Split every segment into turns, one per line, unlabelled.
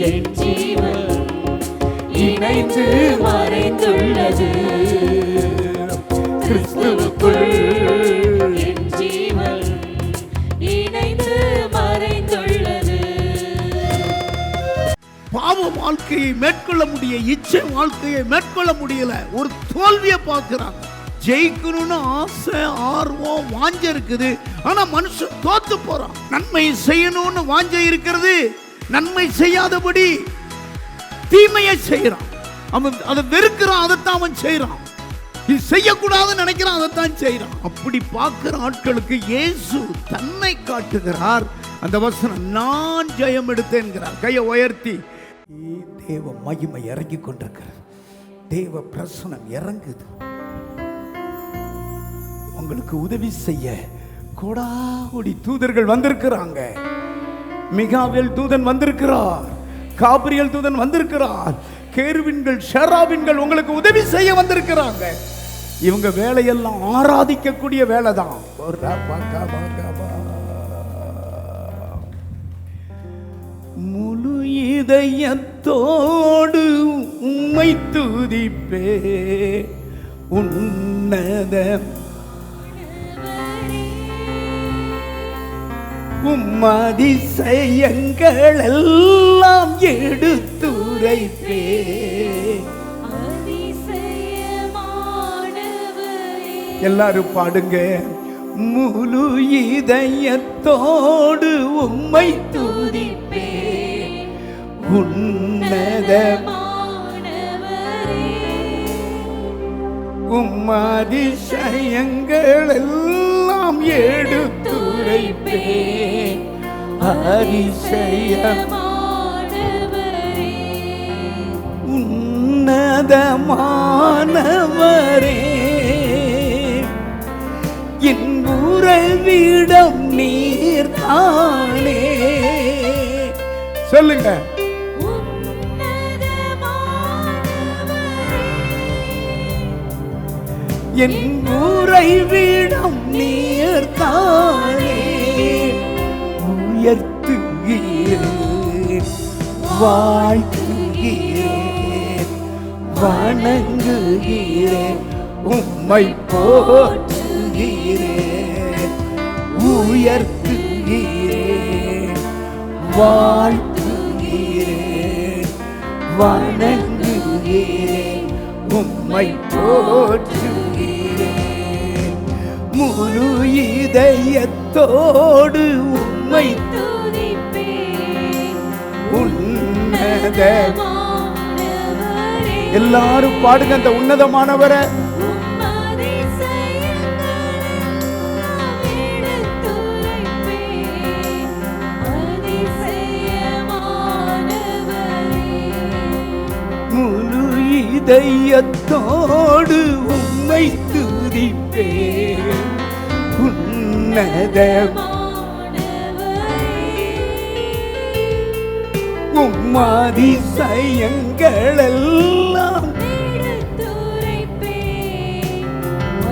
என் ஜீவன் இணைந்து மறைந்துள்ளது. கிறிஸ்துவுக்குள் என் ஜீவன் இணைந்து மறைந்துள்ளது.
பாவ வாழ்க்கையை மேற்கொள்ள முடிய, இச்சை வாழ்க்கையை மேற்கொள்ள முடியல, ஒரு தோல்வியை பார்க்கிறாங்க. ஜெயிக்கணும்னு ஆசை, ஆர்வம், வாஞ்சை இருக்குது. ஆனா மனுஷன் தோத்து போறான். நன்மை செய்யணும்னு வாஞ்சை இருக்கிறது, நன்மை செய்யாதபடி தீமையை செய்யறான். அவன் அதை வெறுக்கிறான், அதைத்தான் அவன் செய்யறான். இது செய்யக்கூடாதுன்னு நினைக்கிறான், அதைத்தான் செய்யறான். அப்படி பார்க்கிற ஆட்களுக்கு இயேசு தன்னை காட்டுகிறார். அந்த வசனம், நான் ஜெயம் எடுத்தேன்கிறார். கையை உயர்த்தி, தேவ மகிமை இறங்கி கொண்டிருக்கிறது. தேவ பிரசனம் இறங்குது. உங்களுக்கு உதவி செய்ய கோடாகோடி தூதர்கள் வந்திருக்கிறாங்க. மிகாவேல் தூதன் வந்திருக்கிறார், காபிரியல் தூதன் வந்திருக்கிறார், கேருவின்கள், ஷெராபின்கள் உங்களுக்கு உதவி செய்ய வந்திருக்கிறாங்க. இவங்க வேலையெல்லாம் ஆராதிக்கக்கூடிய வேலை தான். முழு இதயத்தோடு உம்மை துதிப்பே, உன்னத அதிசயங்கள் எல்லாம் எடுத்துரைப்பே. எல்லாரும் பாடுங்க. முழு இதயத்தோடு உம்மை துதிப்பே, உன்னத அதிசயங்கள் எல்லாம் எடுத்துரைப்பே. அதிசயமானவரே, உன்னதமானவரே, என் உறைவிடம் நீர்தானே. சொல்லுங்க. என் உறைவிடம் நீர்தானே. உயர்த்துகிறேன், வாழ்த்துகிறேன், வணங்குகிறேன், உம்மை போற்றுகிறேன். உயர்த்துகிறேன், வாழ்த்துகிறேன், வணங்குகிறேன், உம்மை போற்றுகிறேன். முழு இதயத்தோடு உம்மை துதிப்பேன், உன்னதமானவரே. எல்லாரும் பாடுங்க அந்த உன்னதமானவரை. முழு இதயத்தோடு உம்மை துதிப்பேன், உன்னதமானவரே. உம் அதிசயங்கள் எல்லாம் எடுத்துரைப்பேன்.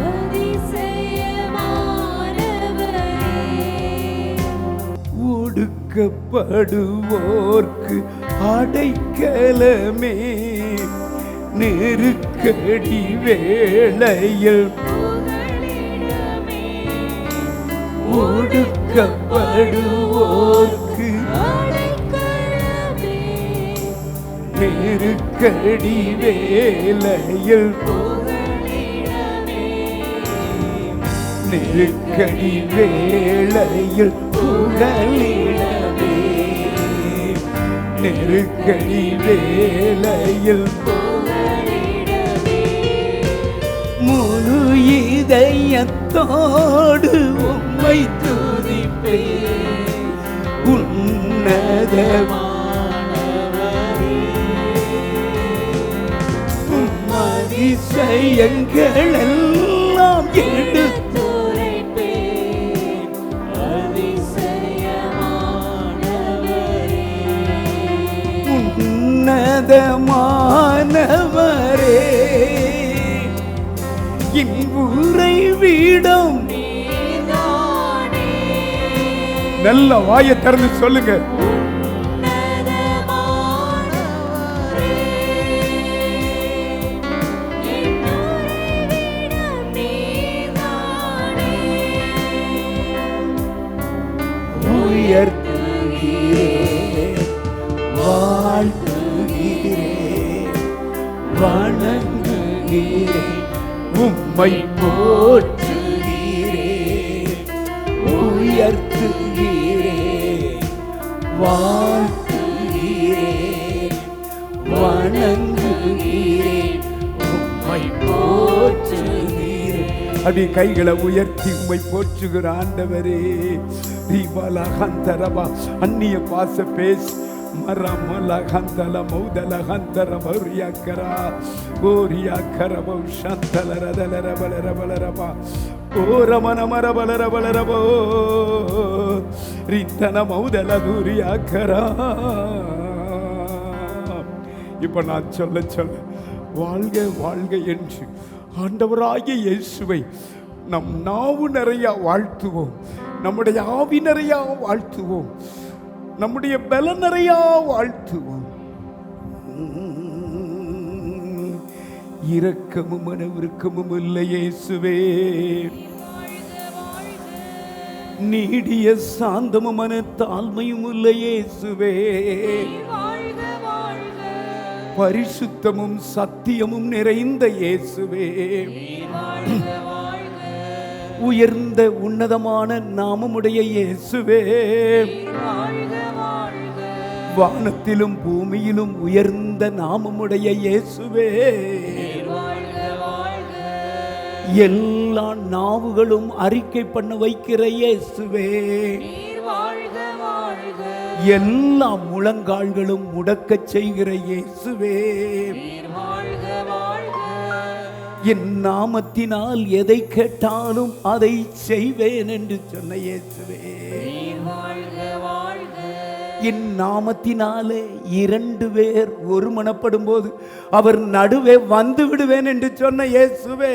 அதிசயமானவரே. ஒடுக்கப்படுவோர்க்கு அடைக்கலமே, நெருக்கடி வேளையில் ஒடுக்கப்படுவோர்க்கு அடைக்கலமே, நெருக்கடி வேளையில் நெருக்கடி வேளையில் புகலிடமே, நெருக்கடி வேளையில் முழு இதயத்தோடு உம்மை துதிப்பேன், உன்னதமானவரே. உம் அதிசயங்கள் எல்லாம் எடுத்துரைப்பேன், அதிசயமானவரே. உன்னதமானவரே, என் உறைவிடம் நீர்தானே. நல்ல வாயை திறந்து சொல்லுங்க. உயர்த்துகிறேன், வாழ்த்துகிறேன், வணங்குகிறேன், உம்மை போற்றுகிறேன், உயர்த்துகிறேன், வாழ்த்துகிறேன், வணங்குகிறேன், உம்மை போற்றுகிறேன். அப்படி கைகளை உயர்த்தி உம்மை போற்றுகிற ஆண்டவரே. ரீபாலகந்தரபா அந்நிய பாச பேசி மரமலகந்தல மௌதலகந்தர மௌரியாக்கரா ஓரியாக்கரபோ சந்தலரதலரபலரபலரபா ஓரமன மரபலரபலரபோ ரித்தன மௌதல தூரியாக்கரா. இப்ப நான் சொல்ல சொல்ல வாழ்க வாழ்க என்று ஆண்டவராகிய இயேசுவை நம் நாவு நிறைய வாழ்த்துவோம், நம்முடைய ஆவி நிறைய வாழ்த்துவோம், நம்முடைய பல நிறைய வாழ்த்துவோம். இரக்கமும் மனவிருக்கமும் இல்லை இயேசுவே, நீடிய சாந்தமும் மன தாழ்மையும் இல்லை இயேசுவே, பரிசுத்தமும் சத்தியமும் நிறைந்த இயேசுவே, உயர்ந்த உன்னதமான நாமமுடைய இயேசுவே, வானத்திலும் பூமியிலும் உயர்ந்த நாமமுடைய இயேசுவே, எல்லா நாவுகளும் அறிக்கை பண்ண வைக்கிற இயேசுவே, எல்லா முழங்கால்களும் முடக்கச் செய்கிற இயேசுவே, என் நாமத்தினால் எதை கேட்டாலும் அதை செய்வேன் என்று சொன்ன இயேசுவே, என் நாமத்தினாலே 2 பேர் ஒருமனப்படும் போது அவர் நடுவே வந்து விடுவேன் என்று சொன்ன இயேசுவே,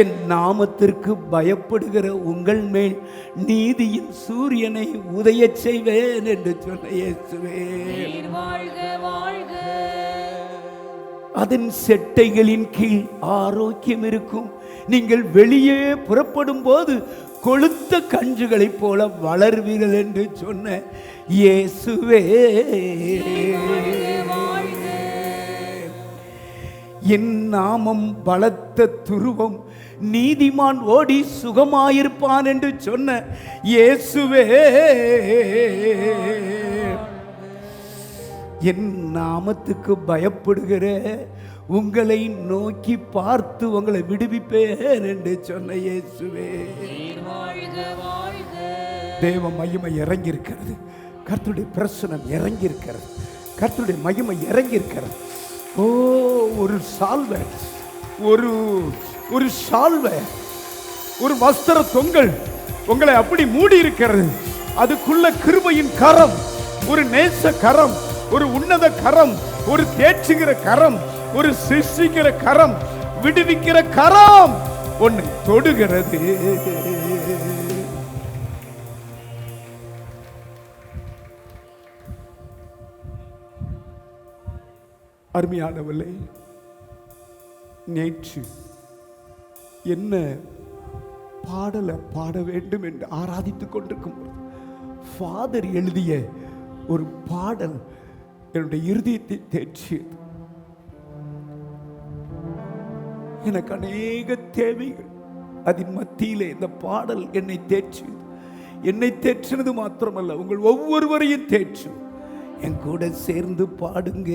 என் நாமத்திற்கு பயப்படுகிற உங்கள் மேல் நீதியின் சூரியனை உதயச் செய்வேன் என்று சொன்ன இயேசுவே, அதன் செட்டைகளின் கீழ் ஆரோக்கியம் இருக்கும், நீங்கள் வெளியே புறப்படும் போது கொழுத்த கன்றுகளைப் போல வளர்வீர்கள் என்று சொன்ன இயேசுவே, என் நாமம் பலத்த துருவம், நீதிமான் ஓடி சுகமாயிருப்பான் என்று சொன்ன இயேசுவே, என் நாமத்துக்கு பயப்படுகிற உங்களை நோக்கி பார்த்து உங்களை விடுவிப்பேன் என்று சொன்ன இயேசுவே. தேவ மகிமை இறங்கி இருக்கிறது, கர்த்தருடைய பிரசனம் இறங்கி இருக்கிறது, கர்த்தருடைய மகிமை இறங்கி இருக்கிறது. ஓ, ஒரு சால்வை, ஒரு சால்வை, ஒரு வஸ்திர தொங்கல் உங்களை அப்படி மூடி இருக்கிறது. அதுக்குள்ள கிருபையின் கரம், ஒரு நேச கரம், ஒரு உன்னத கரம், ஒரு தேற்றுகிற கரம், ஒரு சிருஷ்டிக்கிற கரம், விடுவிக்கிற கரம் ஒன்னை தொடுகிறது. அருமையானவர்களே, நேற்று என்ன பாடலை பாட வேண்டும் என்று ஆராதித்துக் கொண்டிருக்கும் ஃபாதர் எழுதிய ஒரு பாடல் என்னுடைய இருதயத்தை தேற்றியது. எனக்கு அநேக தேவைகள், அதன் மத்தியிலே இந்த பாடல் என்னை தேற்றியது. என்னை தேற்றினது மாத்திரமல்ல, உங்கள் ஒவ்வொருவரையும் தேற்றும். என் கூட சேர்ந்து பாடுங்க.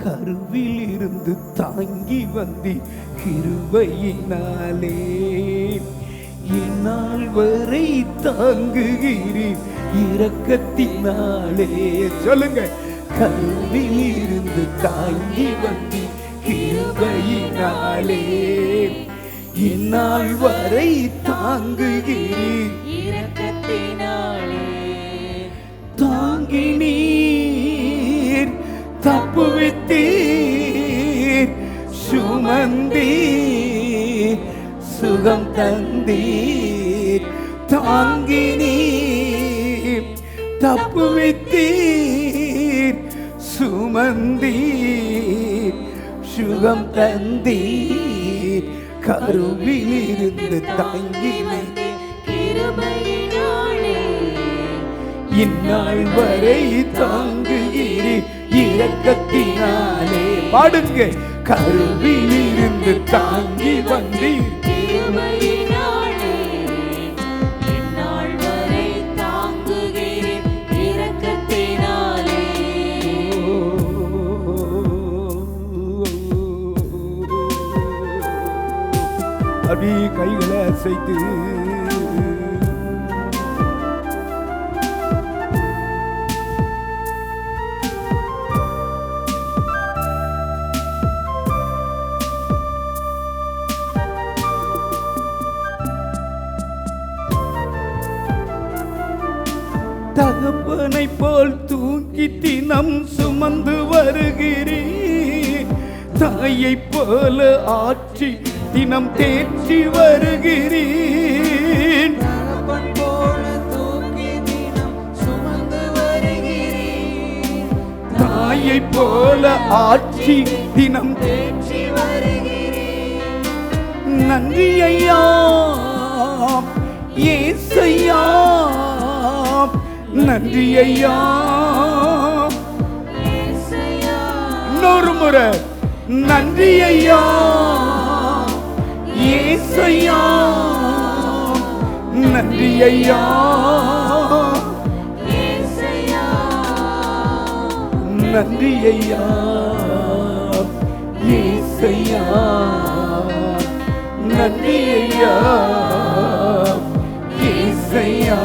கருவில் இருந்து தாங்கி வந்தி கிருபையினாலே, இந்நாள் வரை தாங்குகிறீர் இரக்கத்தினாலே. சொல்லுங்க, கருவில் இருந்து தாங்கி வந்தி கிருபையினாலே, இந்நாள் வரை தாங்குகிறீர் இரக்கத்தினாலே. தாங்கி நீர் தப்புவித்தீர், சுமந்தீர் சுகம் தந்தீர். தாங்கி நீர் தப்புவித்தீர், சுமந்தீர் சுகம் தந்தீர். கருவில் இருந்து தாங்கி இந்நாள் வரை தாங்குகிறீர் இரக்கத்தினாலே. பாடுங்க. கருவில் இருந்து தாங்கி வந்தீர்
கிருபையினாலே. இந்நாள் வரை தாங்குகிறீர் இரக்கத்தினாலே.
அப்படியே கைகளை அசைத்து தகப்பனை போல் தூக்கி தினம் சுமந்து வருகிறீர். தாயை போல ஆற்றி தினம் தேற்றி வருகிறீர்.
தகப்பன் போல தூக்கி தினம் சுமந்து வருகிறீர்.
தாயை போல ஆற்றி தினம்
தேற்றி வருகிறீர்.
நன்றி ஐயா ஏசையா. நன்றி ஐயா.
இயேசுயா.
இன்னொரு முறை நன்றி ஐயா ஏசையா. நன்றி ஐயா.
இயேசுயா.
நன்றி ஐயா ஏசையா. நன்றி ஐயா ஏசையா.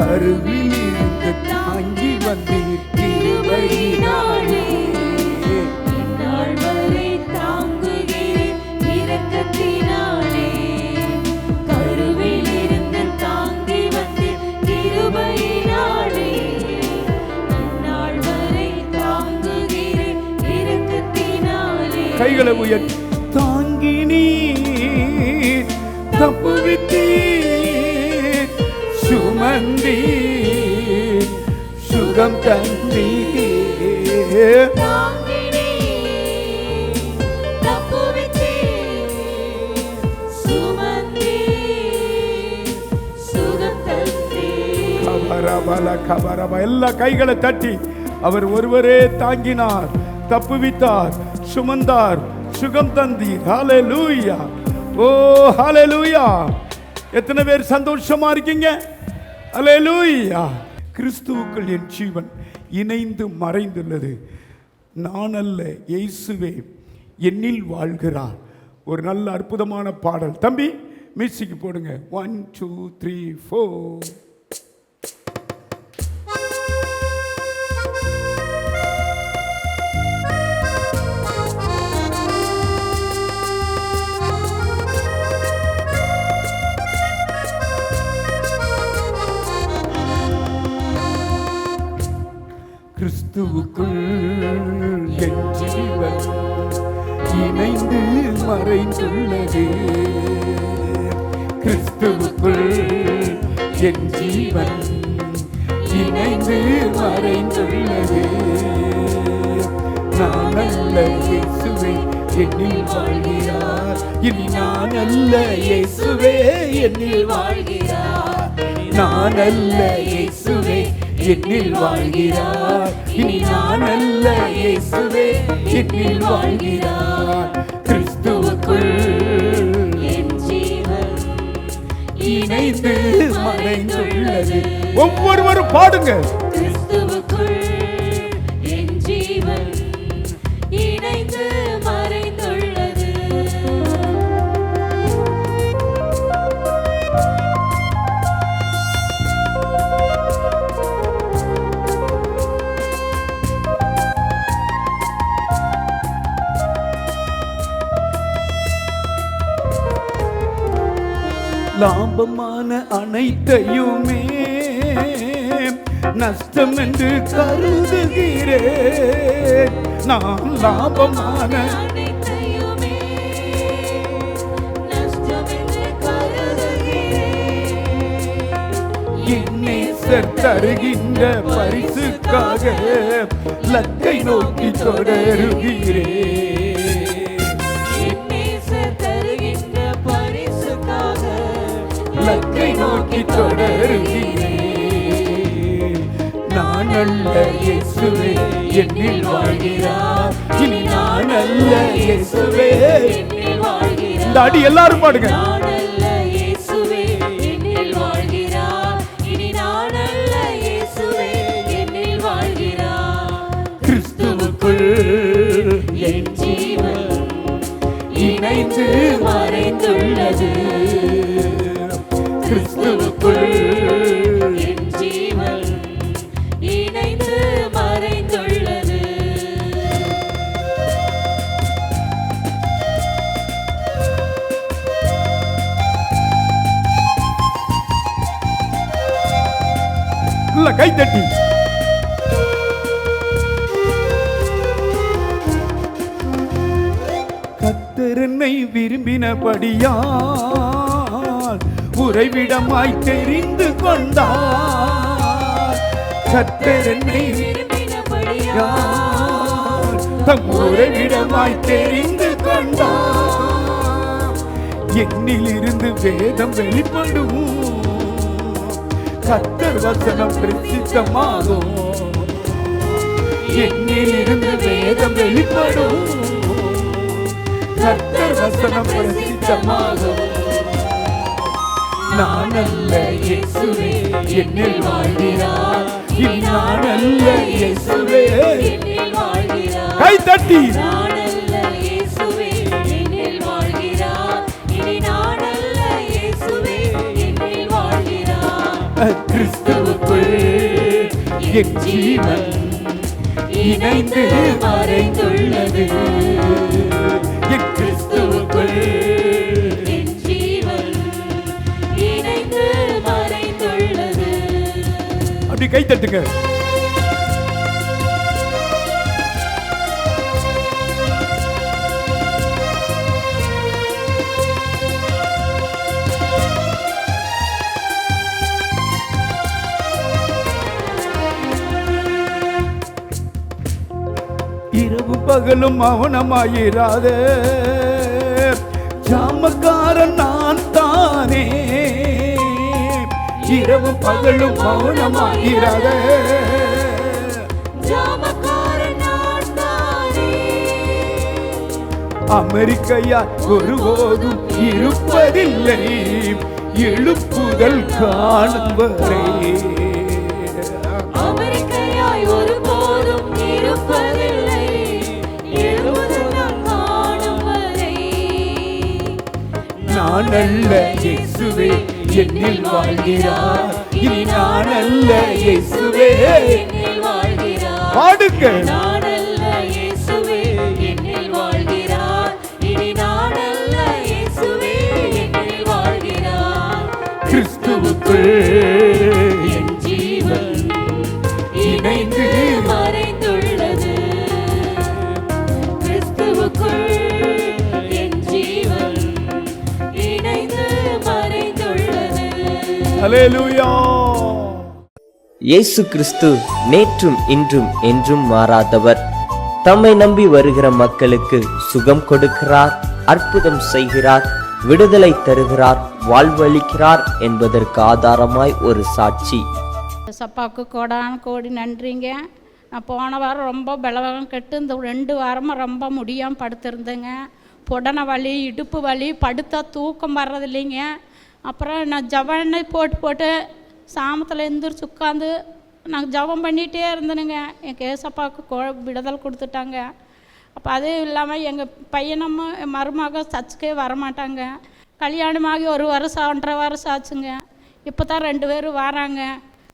அருகில் இருந்து தாங்கி வந்தீர் கிருபையினாலே.
இந்நாள் வரை தாங்குகிறீர் இரக்கத்தினாலே. கருவில் இருந்து தாங்கி வந்தீர் கிருபையினாலே. இந்நாள் வரை தாங்குகிறீர் இரக்கத்தினாலே.
கைகளை உயர்த்தி தாங்கி நீர் தப்புவித்தீர் சுமந்தீர் சுகம் தந்தீர்.
தாங்கினீர் தப்புவித்தீர் சுமந்தீர் சுகம் தந்தீர்.
கபரபல கபரப. எல்லா கைகளை தட்டி அவர் ஒருவரே தாங்கினார், தப்புவித்தார், சுமந்தார், சுகம் தந்தீர். ஹல்லேலூயா. ஓ ஹல்லேலூயா. எத்தனை பேர் சந்தோஷமா இருக்கீங்க? ஹல்லேலூயா. கிறிஸ்துவுக்குள் என் ஜீவன் இணைந்து மறைந்துள்ளது. நான் அல்ல, இயேசுவே என்னில் வாழ்கிறார். ஒரு நல்ல அற்புதமான பாடல். தம்பி மியூசிக் போடுங்க. 1 2 3 4. கிறிஸ்துவுக்குள் என் ஜீவன் இணைந்து மறைந்துள்ளது. கிறிஸ்துவுக்குள் என் ஜீவன் இணைந்து மறைந்துள்ளது. நான் அல்ல, இயேசுவே என்னில் வாழ்கிறார். இனி நான் அல்ல, இயேசுவே என்னில் வாழ்கிறார். நான் அல்ல, இயேசுவே என்னில் வாழ்கிறார். இனி நான் அல்ல, இயேசுவே என்னில் வாழ்கிறார். கிறிஸ்துவுக்குள்
என் ஜீவன்
இணைந்து மறைந்துள்ளது. ஒவ்வொருவரும் பாடுங்க.
கிறிஸ்துவுக்குள் என் ஜீவன் இணைந்து மறைந்துள்ளது.
லாபமான அனைத்தையுமே நஷ்டம் என்று கருதுகிறேன். நான் லாபமான
அனைத்தையுமே நஷ்டம் என்று கருதுகிறேன்.
என் நேசர் தருகின்ற பரிசுக்காக லக்கை நோக்கி தொடருகிறேன்.
என் நேசர் தருகின்ற பரிசுக்காக
லக்கை நோக்கி தொடருகிறேன். அல்ல இயேசுவே என்னில் வாழ்கிறார். இனி நான் அல்ல இயேசுவே
என்னில் வாழ்கிறார்.
இந்த அடி எல்லாரும் பாடுங்க.
நான் அல்ல இயேசுவே என்னில் வாழ்கிறார். இனி நான் அல்ல இயேசுவே என்னில் வாழ்கிறார்.
கிறிஸ்துவுக்குள்
என் ஜீவன் இணைந்து மறைந்துள்ளது.
கிறிஸ்துவுக்குள்
என் ஜீவன் இணைந்து மறைந்துள்ளது.
இல்ல கை தட்டி. கர்த்தர் என்னை விரும்பினபடியால் உறைவிடமாய் தெரிந்து கொண்டார். கர்த்தர் என்னை
விரும்பினபடியால்
தம் உறைவிடமாய் தெரிந்து கொண்டார். என்னில் இருந்து வேதம் வெளிப்படும். கர்த்தர் வசனம் பிரசித்தமாகும். என்னில் இருந்து வேதம் வெளிப்படும். கர்த்தர் வசனம் பிரசித்தமாகும். நான் அல்ல இயேசுவே என்னில் வாழ்கிறார். இனி நான் அல்ல இயேசுவே
என்னில் வாழ்கிறார்.
கை தட்டி.
நான் அல்ல இயேசுவே என்னில் வாழ்கிறார். இனி நான் அல்ல இயேசுவே என்னில் வாழ்கிறார்.
கிறிஸ்துவுக்குள் என் ஜீவன் இணைந்து மறைந்துள்ளது. என் கிறிஸ்துவுக்குள்
என் ஜீவன் இணைந்து மறைந்துள்ளது.
அப்படி கை தட்டுங்க. இரவு பகலும் மௌனமாயிராதே, ஜாமக்காரன் நான் தானே. இரவு பகலும் மௌனமாயிராதே,
ஜாமக்காரன் நான் தானே.
அமெரிக்கையா ஒருபோதும் இருப்பதில்லை, எழுப்புதல் காணும் வரை.
அமெரிக்கையாய் ஒருபோதும் இருப்பதில்லை, எழுபதும் காணும் வரை.
நான் அல்ல இயேசுவே என்னில் வாழ்கிறார். இனி நான் அல்ல இயேசுவே
என்னில் வாழ்கிறார்.
பாடுங்க.
நான் அல்ல இயேசுவே என்னில் வாழ்கிறார். இனி நான் அல்ல இயேசுவே என்னில் வாழ்கிறார்.
கிறிஸ்துவுக்குள்
என் ஜீவன் இணைந்து மறைந்துள்ளது. கிறிஸ்துவுக்குள் என் ஜீவன் இணைந்து மறைந்துள்ளது.
ஹல்லேலூயா.
இயேசு கிறிஸ்து நேற்றும் இன்றும் என்றும் மாறாதவர். தம்மை நம்பி வருகிற மக்களுக்கு சுகம் கொடுக்கிறார், அற்புதம் செய்கிறார், விடுதலை தருகிறார், வாழ்வளிக்கிறார் என்பதற்கு ஆதாரமாய் ஒரு சாட்சி.
சப்பாவுக்கு கோடான கோடி நன்றிங்க. நான் போன வாரம் ரொம்ப பலவகம் கெட்டு இந்த 2 வாரமாக ரொம்ப முடியாமல் படுத்திருந்தேங்க. புடனை வலி, இடுப்பு வலி, படுத்தா தூக்கம் வர்றதில்லைங்க. அப்புறம் நான் ஜவனை போட்டு சாமத்தில் எந்திரிச்சு உட்காந்து நான் ஜபம் பண்ணிகிட்டே இருந்தேனுங்க. என் கேசப்பாவுக்கு விடுதலை கொடுத்துட்டாங்க. அப்போ அதுவும் இல்லாமல் எங்கள் பையனும் என் மருமக சர்ச்சுக்கே வரமாட்டாங்க. கல்யாணமாகி 1 வருஷம் 1.5 வருஷம் ஆச்சுங்க. இப்போ தான் 2 பேரும் வராங்க.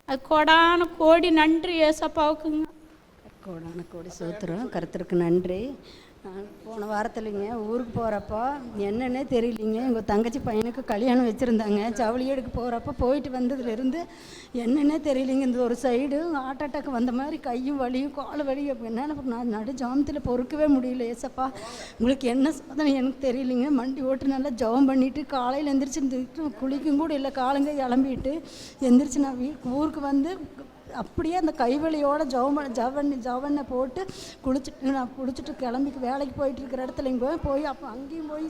அது கோடான கோடி நன்றி ஏசப்பாவுக்குங்க.
கோடான கோடி சோத்திரம். கர்த்தருக்கு நன்றி. நான் போன வாரத்துலைங்க ஊருக்கு போகிறப்போ என்னன்னே தெரியலிங்க. எங்கள் தங்கச்சி பையனுக்கு கல்யாணம் வச்சுருந்தாங்க. ஜவுளி எடுக்க போகிறப்போ போயிட்டு வந்ததுலேருந்து என்னன்னே தெரியலிங்க. இந்த ஒரு சைடு ஹார்ட் அட்டாக் வந்த மாதிரி கையும் வலியும் கால் வலியும் என்னென்ன நான் நடு ஜாமத்தில் பொறுக்கவே முடியல. ஏசப்பா உங்களுக்கு என்ன சோதனை எனக்கு தெரியலிங்க. மண்டி ஓட்டு நல்லா ஜபம் பண்ணிவிட்டு காலையில் எந்திரிச்சு குளிக்கும் கூட இல்லை, காலங்க கிளம்பிட்டு எந்திரிச்சு நான் ஊருக்கு வந்து அப்படியே அந்த கைவலியோட ஜவனை போட்டு குளிச்சுட்டு கிளம்பி வேலைக்கு போயிட்டு இருக்கிற இடத்துல இங்கே போய் அப்போ அங்கேயும் போய்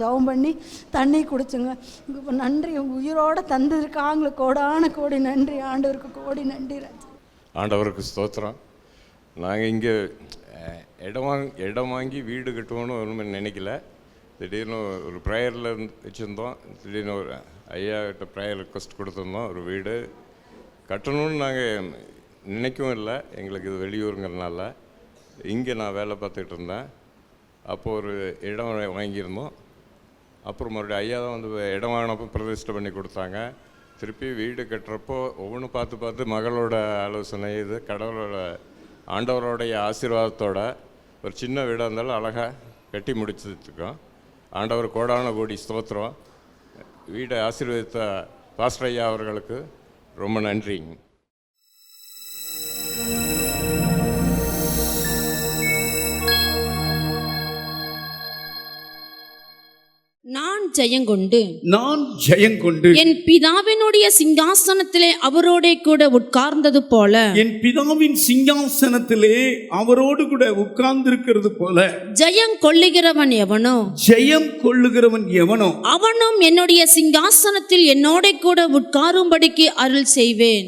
ஜபம் பண்ணி தண்ணி குடிச்சுங்க. நன்றி, உயிரோடு தந்ததுக்காங்களுக்கு கோடான கோடி நன்றி. ஆண்டவருக்கு கோடி நன்றி ராஜா.
ஆண்டவருக்கு ஸ்தோத்திரம். நாங்கள் இங்கே இடம் வாங்கி வீடு கட்டுவோன்னு ஒன்றும் நினைக்கல. திடீர்னு ஒரு ப்ரேயரில் வச்சுருந்தோம். திடீர்னு ஒரு ஐயா கிட்ட ப்ரேயர் ரிக்வஸ்ட் கொடுத்துருந்தோம். ஒரு வீடு கட்டணும்னு நாங்கள் நினைக்கவும் இல்லை. எங்களுக்கு இது வெளியூருங்கிறதுனால இங்கே நான் வேலை பார்த்துக்கிட்டு இருந்தேன். அப்போது ஒரு இடம் வாங்கியிருந்தோம். அப்புறம் மறுபடியும் ஐயா தான் வந்து இடம் வாங்கினப்போ பிரதிஷ்டை பண்ணி கொடுத்தாங்க. திருப்பி வீடு கட்டுறப்போ ஒவ்வொன்று பார்த்து மகளோட ஆலோசனை, இது கடவுளோட ஆண்டவரோடைய ஆசீர்வாதத்தோட ஒரு சின்ன வீடாக இருந்தாலும் அழகாக கட்டி முடிச்சிருக்கோம். ஆண்டவர் கோடான கோடி ஸ்தோத்திரம். வீடை ஆசீர்வதித்த பாஸ்டர் ஐயா அவர்களுக்கு ரொம்ப நன்றிங்க.
நான் ஜெயங்கொண்டு
என்
பிதாவினுடைய சிங்காசனத்திலே அவரோட கூட உட்கார்ந்தது போல,
என் பிதாவின் சிங்காசனத்திலே அவரோடு கூட உட்கார்ந்திருக்கிறது போல
ஜெயம் கொள்ளுகிறவன் எவனோ அவனும் என்னுடைய சிங்காசனத்தில் என்னோட கூட உட்காரும்படிக்கு அருள் செய்வேன்.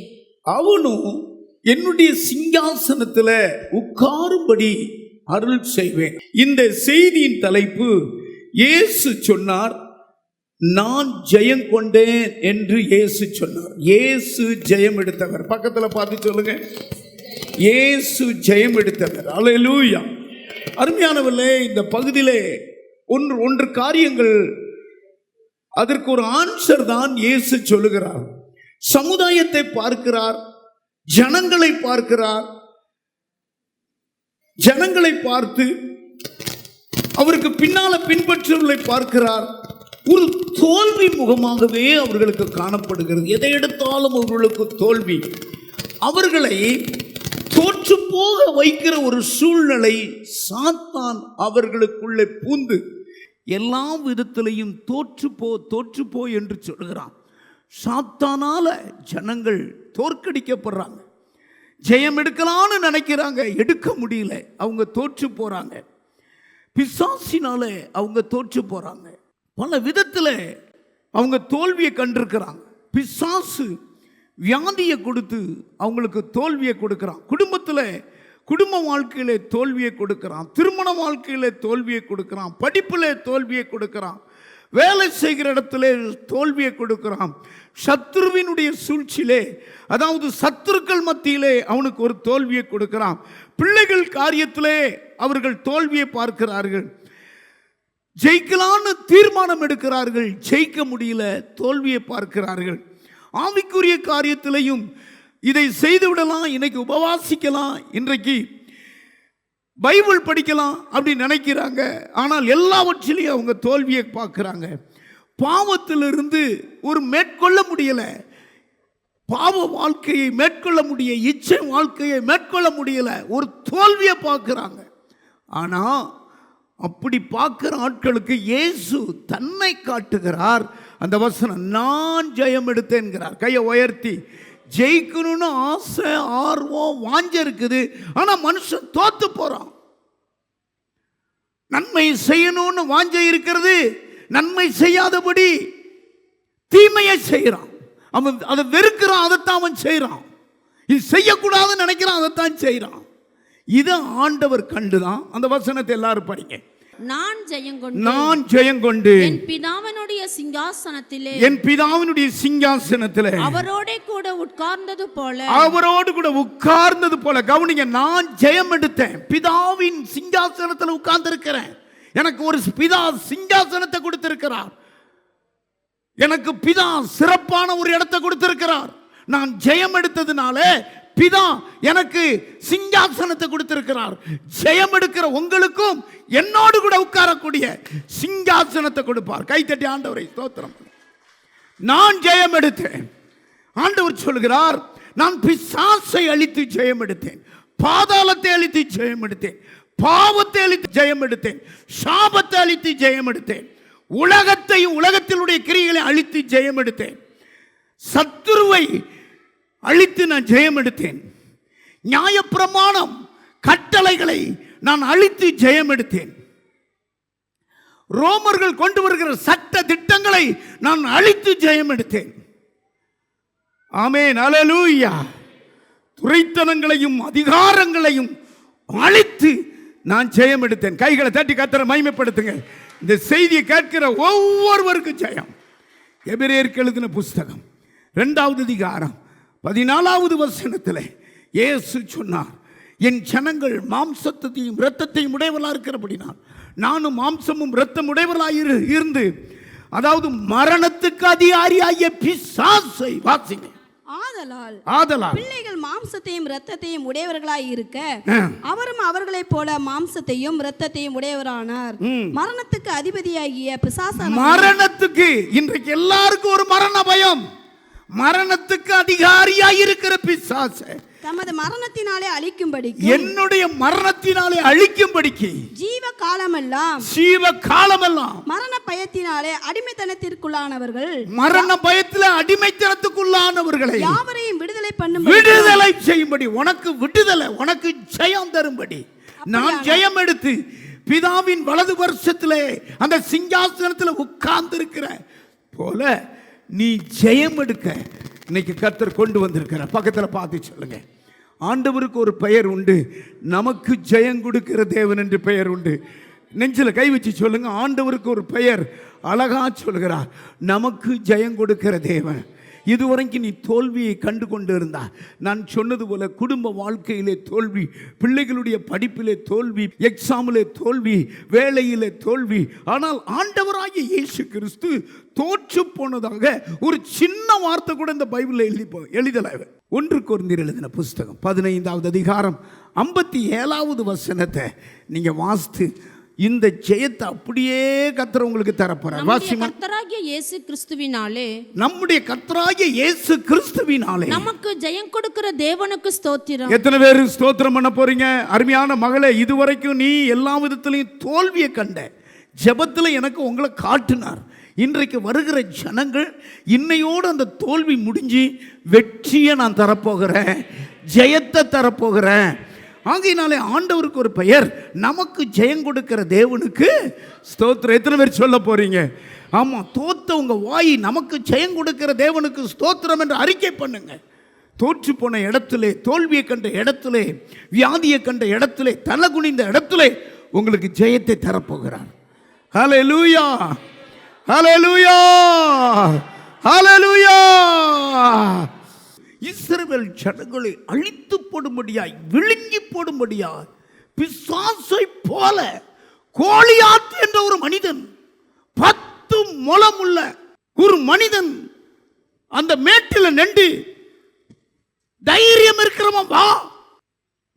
அவனும் என்னுடைய சிங்காசனத்துல உட்காரும்படி அருள் செய்வேன். இந்த செய்தியின் தலைப்பு, இயேசு சொன்னார் நான் ஜெயம் கொண்டேன் என்று இயேசு சொன்னார். இயேசு ஜெயம் எடுத்தவர். பக்கத்துல பார்த்து சொல்லுங்க, இயேசு ஜெயம் எடுத்தவர். அல்லேலூயா. அருமையானவர்களே, இந்த பகுதியிலே ஒன்று காரியங்கள், அதற்கு ஒரு ஆன்சர் தான் இயேசு சொல்லுகிறார். சமுதாயத்தை பார்க்கிறார், ஜனங்களை பார்க்கிறார். ஜனங்களை பார்த்து அவருக்கு பின்னால பின்பற்றவர்களை பார்க்கிறார். ஒரு தோல்வி முகமாகவே அவர்களுக்கு காணப்படுகிறது. எதை எடுத்தாலும் அவர்களுக்கு தோல்வி. அவர்களை தோற்று போக வைக்கிற ஒரு சூழ்நிலை சாத்தான் அவர்களுக்குள்ளே பூந்து எல்லா விதத்திலையும் தோற்று போ என்று சொல்கிறான். சாத்தானால ஜனங்கள் தோற்கடிக்கப்படுறாங்க. ஜெயம் எடுக்கலான்னு நினைக்கிறாங்க, எடுக்க முடியல, அவங்க தோற்று போறாங்க. பிசாசினால அவங்க தோற்று போறாங்க. பல விதத்தில் அவங்க தோல்வியை கண்டிருக்கிறாங்க. பிசாசு வியாதியை கொடுத்து அவங்களுக்கு தோல்வியை கொடுக்கிறான். குடும்ப வாழ்க்கையிலே தோல்வியை கொடுக்கிறான். திருமண வாழ்க்கையிலே தோல்வியை கொடுக்கிறான். படிப்பிலே தோல்வியை கொடுக்கிறான். வேலை செய்கிற இடத்துல தோல்வியை கொடுக்கிறான். சத்துருவினுடைய சூழ்ச்சியிலே, அதாவது சத்துருக்கள் மத்தியிலே அவனுக்கு ஒரு தோல்வியை கொடுக்கிறான். பிள்ளைகள் காரியத்திலே அவர்கள் தோல்வியை பார்க்கிறார்கள். ஜெயிக்கலான்னு தீர்மானம் எடுக்கிறார்கள், ஜெயிக்க முடியல, தோல்வியை பார்க்கிறார்கள். ஆவிக்குரிய காரியத்திலையும் இதை செய்துவிடலாம், இன்னைக்கு உபவாசிக்கலாம், இன்றைக்கு பைபிள் படிக்கலாம் அப்படி நினைக்கிறாங்க. ஆனால் எல்லாவற்றிலையும் அவங்க தோல்வியை பார்க்கிறாங்க. பாவத்திலிருந்து ஒரு மேற்கொள்ள முடியல, பாவ வாழ்க்கையை மேற்கொள்ள முடிய, இச்சை வாழ்க்கையை மேற்கொள்ள முடியல, ஒரு தோல்வியை பார்க்கிறாங்க. ஆனா அப்படி பார்க்கிற ஆட்களுக்கு இயேசு தன்னை காட்டுகிறார். அந்த வசனம், நான் ஜெயம் எடுத்தேன்கிறார். கையை உயர்த்தி, ஜெயிக்கணும்னு ஆசை, ஆர்வம், வாஞ்ச இருக்குது. ஆனா மனுஷன் தோத்து போறான். நன்மை செய்யணும்னு வாஞ்ச இருக்கிறது, நன்மை செய்யாதபடி தீமையை செய்யறான். அவன் அதை வெறுக்கிறான், அதைத்தான் அவன் செய்யறான். இது செய்யக்கூடாதுன்னு நினைக்கிறான், அதைத்தான் செய்யறான். இது ஆண்டவர் கண்டுதான். அந்த வசனத்தை எல்லாரும் படிங்க.
நான் ஜெயங்கொண்டு என் பிதாவினுடைய சிங்காசனத்திலே அவரோடு கூட உட்கார்ந்தது போல.
கவனிங்க, நான் ஜெயம் எடுத்தேன், பிதாவின் சிங்காசனத்தில் உட்கார்ந்து இருக்கிறேன். எனக்கு ஒரு பிதா சிங்காசனத்தை கொடுத்திருக்கிறார். எனக்கு பிதா சிறப்பான ஒரு இடத்தை கொடுத்திருக்கிறார். நான் ஜெயம் எடுத்ததுனால பிதா எனக்கு சிங்காசனத்தை கொடுத்திருக்கிறார். ஜெயம் எடுக்கிற உங்களுக்கும் என்னோடு கூட உட்காரக்கூடிய சிங்காசனத்தை கொடுப்பார். கைத்தட்டி ஆண்டவரை ஸ்தோத்திரம். நான் ஜெயம் எடுத்தேன். ஆண்டவர் சொல்கிறார், நான் பிசாசை அழித்து ஜெயம் எடுத்தேன், பாதாளத்தை அழித்து ஜெயம் எடுத்தேன், பாவத்தை அழித்து ஜெயம் எடுத்தேன், சாபத்தை அழித்து ஜெயம் எடுத்தேன், உலகத்தையும் உலகத்தினுடைய கிரியைகளை அழித்து ஜெயம் எடுத்தேன், சத்துருவை அழித்து நான் ஜெயம் எடுத்தேன், நியாயப்பிரமாணம் கட்டளைகளை நான் அழித்து ஜெயம் எடுத்தேன், ரோமர்கள் கொண்டு வருகிற சட்ட திட்டங்களை நான் அழித்து ஜெயம் எடுத்தேன். ஆமென், அல்லேலூயா. துரைத்தனங்களையும் அதிகாரங்களையும் அழித்து நான் ஜெயம் எடுத்தேன். கைகளை தட்டி கர்த்தரை மகிமைப்படுத்துங்க. இந்த செய்தியை கேட்கிற ஒவ்வொருவருக்கும் ஜெயம். எபிரேயருக்கு எழுதின புஸ்தகம் 2வது அதிகாரம் 14வது வசனத்தில் இயேசு சொன்னார், என் ஜனங்கள் மாம்சத்தையும் இரத்தத்தையும் உடையவர்களாக இருக்கிறபடினால் நானும் மாம்சமும் இரத்தம் உடையவர்களாக இருந்து, அதாவது மரணத்துக்கு அதிகாரியாகிய பிசாசை வாசிங்க. ஆதலால்
பிள்ளைகள் மாம்சத்தையும் இரத்தத்தையும் உடையவர்களாய் இருக்க அவரும் அவர்களைப் போல மாம்சத்தையும் இரத்தத்தையும் உடையவரானார். மரணத்துக்கு அதிபதியாகிய பிசாசான
மரணத்துக்கு இன்றைக்கு எல்லாருக்கும் ஒரு மரண பயம். மரணத்துக்கு அதிகாரியாய் இருக்கிற பிசாசு
தமது மரணத்தினாலே அழிக்கும்படி,
என்னுடைய மரணத்தினாலே அழிக்கும்படிக்கு
ஜீவ காலமெல்லாம்
மரண
பயத்தினாலே அடிமைத்தனத்திற்குள்ளானவர்கள்,
மரண பயத்தில் அடிமைத்தனத்துக்குள்ளானவர்களை
யாவரையும்
விடுதலை செய்யும்படி, உனக்கு விடுதலை, உனக்கு ஜெயம் தரும்படி நான் ஜெயம் எடுத்து பிதாவின் வலது வருஷத்திலே அந்த சிங்காசனத்தில் உட்கார்ந்து இருக்கிற போல நீ ஜெயம் எடுக்க இன்னைக்கு கர்த்தர் கொண்டு வந்திருக்கிற. பக்கத்தில் பார்த்து சொல்லுங்க, ஆண்டவருக்கு ஒரு பெயர் உண்டு, நமக்கு ஜெயம் கொடுக்கிற தேவன் என்று பெயர் உண்டு. நெஞ்சில் கை வச்சு சொல்லுங்க, ஆண்டவருக்கு ஒரு பெயர் அழகா சொல்கிறார், நமக்கு ஜெயம் கொடுக்கிற தேவன். இதுவரைக்கும் நீ தோல்வியை கண்டு கொண்டு இருந்தா, நான் சொன்னது போல குடும்ப வாழ்க்கையிலே தோல்வி, பிள்ளைகளுடைய படிப்பிலே தோல்வி, எக்ஸாமிலே தோல்வி, வேலையிலே தோல்வி. ஆனால் ஆண்டவராகிய இயேசு கிறிஸ்து தோற்று போனதாக ஒரு சின்ன வார்த்தை கூட இந்த பைபிளில் எழுதல. 1 கொரிந்தியர் எழுதின புஸ்தகம் 15வது அதிகாரம் 57வது வசனத்தை நீங்க வாசித்து இந்த ஜெயத்தை அப்படியே கர்த்தர் உங்களுக்கு தரப்போறார்.
கர்த்தராகிய இயேசு கிறிஸ்துவினாலே,
நம்முடைய கர்த்தராகிய இயேசு கிறிஸ்துவினாலே
நமக்கு ஜெயம் கொடுக்கிற தேவனுக்கு ஸ்தோத்திரம்.
எத்தனை பேர் ஸ்தோத்திரம் பண்ண போறீங்க? அருமையான மகளே, இதுவரைக்கும் நீ எல்லா விதத்திலையும் தோல்வியை கண்ட, ஜெபத்தில் எனக்கு உங்களை காட்டினார். இன்றைக்கு வருகிற ஜனங்கள் இன்னையோடு அந்த தோல்வி முடிஞ்சு வெற்றியை நான் தரப்போகிறேன், ஜெயத்தை தரப்போகிறேன். ஆகையினாலே ஆண்டவருக்கு ஒரு பெயர், நமக்கு ஜெயம் கொடுக்கிற தேவனுக்கு ஸ்தோத்திரம். எத்தனை பேர் சொல்ல போறீங்க? ஆமா, தோத்த உங்க வாய் நமக்கு ஜெயம் கொடுக்கிற தேவனுக்கு ஸ்தோத்திரம் என்று அறிக்கை பண்ணுங்க. தோற்று போன இடத்திலே, தோல்வியை கண்ட இடத்திலே, வியாதியை கண்ட இடத்திலே, தலை குனிந்த இடத்திலே உங்களுக்கு ஜெயத்தை தரப்போகிறார். ஹல்லேலூயா, ஹல்லேலூயா, ஹல்லேலூயா. இஸ்ரவேல் ஜனங்களை அழித்து போடும்படியாய், விழுங்கி போடும்படியாய் பிசாசை போல கோலியாத் என்ற ஒரு மனிதன், 10 முழம் உள்ள ஒரு மனிதன் அந்த மேட்டில் நின்று, தைரியம் இருக்கிறவன் வா,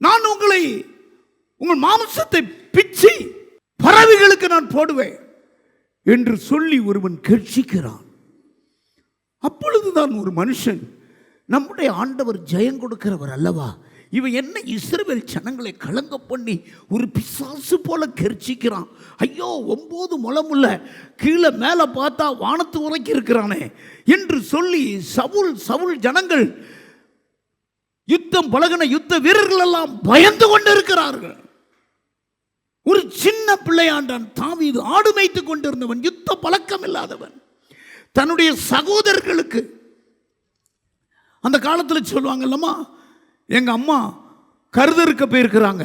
நான் உங்கள் மாம்சத்தை பிச்சு பறவைகளுக்கு நான் போடுவேன் என்று சொல்லி ஒருவன் கெர்ச்சிக்கிறான். அப்பொழுதுதான் ஒரு மனுஷன், நம்முடைய ஆண்டவர் ஜெயம் கொடுக்கிறவர் அல்லவா, இவன் என்ன இஸ்ரவேல் ஜனங்களை கலங்க பண்ணி ஒரு பிசாசு போல கெர்ச்சிக்கிறான், ஐயோ 9 முழமுள்ள, கீழே மேலே பார்த்தா வானத்து உரைக்கி இருக்கிறானே என்று சொல்லி சவுல் ஜனங்கள், யுத்தம் பழகின யுத்த வீரர்கள் எல்லாம் பயந்து கொண்டு இருக்கிறார்கள். ஒரு சின்ன பிள்ளையாண்டான் தாவீது, ஆடு மேய்த்து கொண்டிருந்தவன், யுத்த பழக்கம் இல்லாதவன், தன்னுடைய சகோதரர்களுக்கு, அந்த காலத்தில் சொல்லுவாங்கல்லம்மா, எங்கள் அம்மா கருதறுக்க போயிருக்கிறாங்க,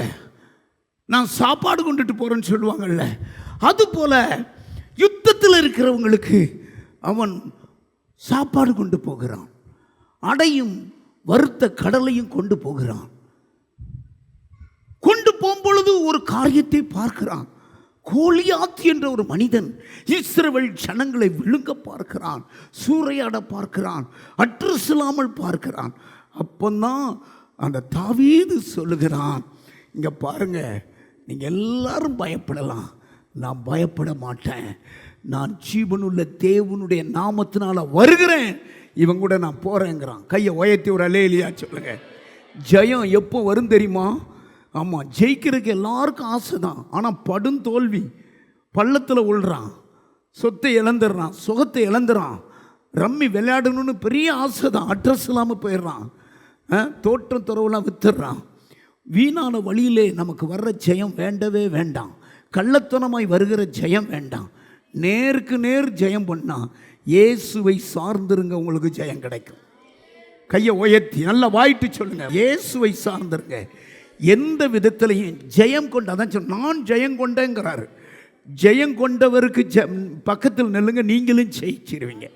நான் சாப்பாடு கொண்டுட்டு போகிறேன்னு சொல்லுவாங்கல்ல, அதுபோல யுத்தத்தில் இருக்கிறவங்களுக்கு அவன் சாப்பாடு கொண்டு போகிறான், அடையும் வறுத்த கடலையும் கொண்டு போகிறான். கொண்டு போகும்பொழுது ஒரு காரியத்தை பார்க்கிறான். கோலியாத் என்ற ஒரு மனிதன் இஸ்ரவேல் ஜனங்களை விழுங்க பார்க்கிறான், சூறையாட பார்க்கிறான், அட்ரஸ் இல்லாமல் பார்க்கிறான். அப்பந்தான் அந்த தாவீது சொல்லுகிறான், இங்கே பாருங்க, நீங்கள் எல்லாரும் பயப்படலாம், நான் பயப்பட மாட்டேன், நான் ஜீவனுள்ள தேவனுடைய நாமத்தினால வருகிறேன், இவங்க கூட நான் போகிறேங்கிறான். கையை உயர்த்தி ஒரு அல்லேலூயா சொல்லுங்க. ஜெயம் எப்போ வரும் தெரியுமா? ஆமாம், ஜெயிக்கிறதுக்கு எல்லாருக்கும் ஆசை தான், ஆனால் படும் தோல்வி, பள்ளத்தில் விழுறான், சொத்தை இழந்துடுறான், சுகத்தை இழந்துறான், ரம்மி விளையாடணும்னு பெரிய ஆசை தான், அட்ரஸ் இல்லாமல் போயிடுறான், தோற்றம் துறவுலாம் வித்துடுறான். வீணான வழியிலே நமக்கு வர்ற ஜெயம் வேண்டவே வேண்டாம். கள்ளத்தனமாய் வருகிற ஜெயம் வேண்டாம். நேருக்கு நேர் ஜெயம் பண்ணால் இயேசுவை சார்ந்திருங்க, உங்களுக்கு ஜெயம் கிடைக்கும். கையை உயர்த்தி நல்லா வாயிட்டு சொல்லுங்க, இயேசுவை சார்ந்திருங்க. எந்த விதத்திலையும் ஜெயம் கொண்ட, அதான் சொன்ன, நான் ஜெயம் கொண்டேங்கிறாரு. ஜெயம் கொண்டவருக்கு பக்கத்தில் நில்லுங்க, நீங்களும் ஜெயிச்சிருவீங்க.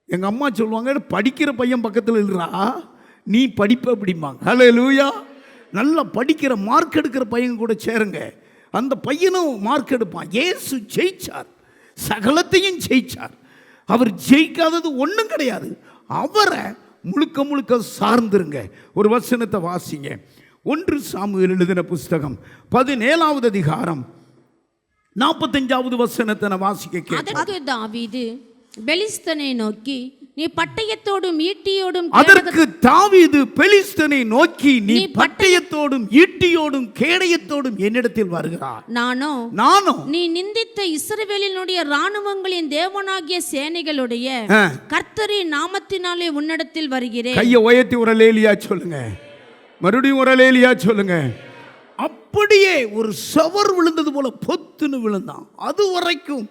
எங்கள் அம்மா சொல்லுவாங்க, படிக்கிற பையன் பக்கத்தில் இல்லைறா, நீ படிப்ப அப்படிம்பாங்க. ஹல்லேலூயா. நல்லா படிக்கிற மார்க் எடுக்கிற பையன் கூட சேருங்க, அந்த பையனும் மார்க் எடுப்பான். இயேசு ஜெயிச்சார், சகலத்தையும் ஜெயிச்சார். அவர் ஜெயிக்காதது ஒன்றும் கிடையாது. அவரை முழுக்க முழுக்க சார்ந்துருங்க. ஒரு வசனத்தை வாசிங்க. 1 சாமுவேல் எழுதின புஸ்தகம் 17வது அதிகாரம் 45வது வசனத்தை நான் வாசிக்க.
அதற்கு தாவீது பெலிஸ்தனை நோக்கி, நீ பட்டயத்தோடும் ஈட்டியோடும்.
அதற்கு தாவீது பெலிஸ்தனை நோக்கி, நீ பட்டயத்தோடும் ஈட்டியோடும் கேடயத்தோடும் என்னிடத்தில் வருகிறார். நானோ
நீ நிந்தித்த இஸ்ரவேலினுடைய இராணுவங்களின் தேவனாகிய சேனைகளுடைய கர்த்தரின் நாமத்தினாலே உன்னிடத்தில் வருகிறேன்.
கையை உயர்த்தி ஒரு அல்லேலூயா சொல்லுங்க, மறுபடியும் ஒரு அல்லேலூயா சொல்லுங்க. அப்படியே ஒரு சவர் விழுந்தது போல பொத்துன்னு விழுந்தான். அது வரைக்கும்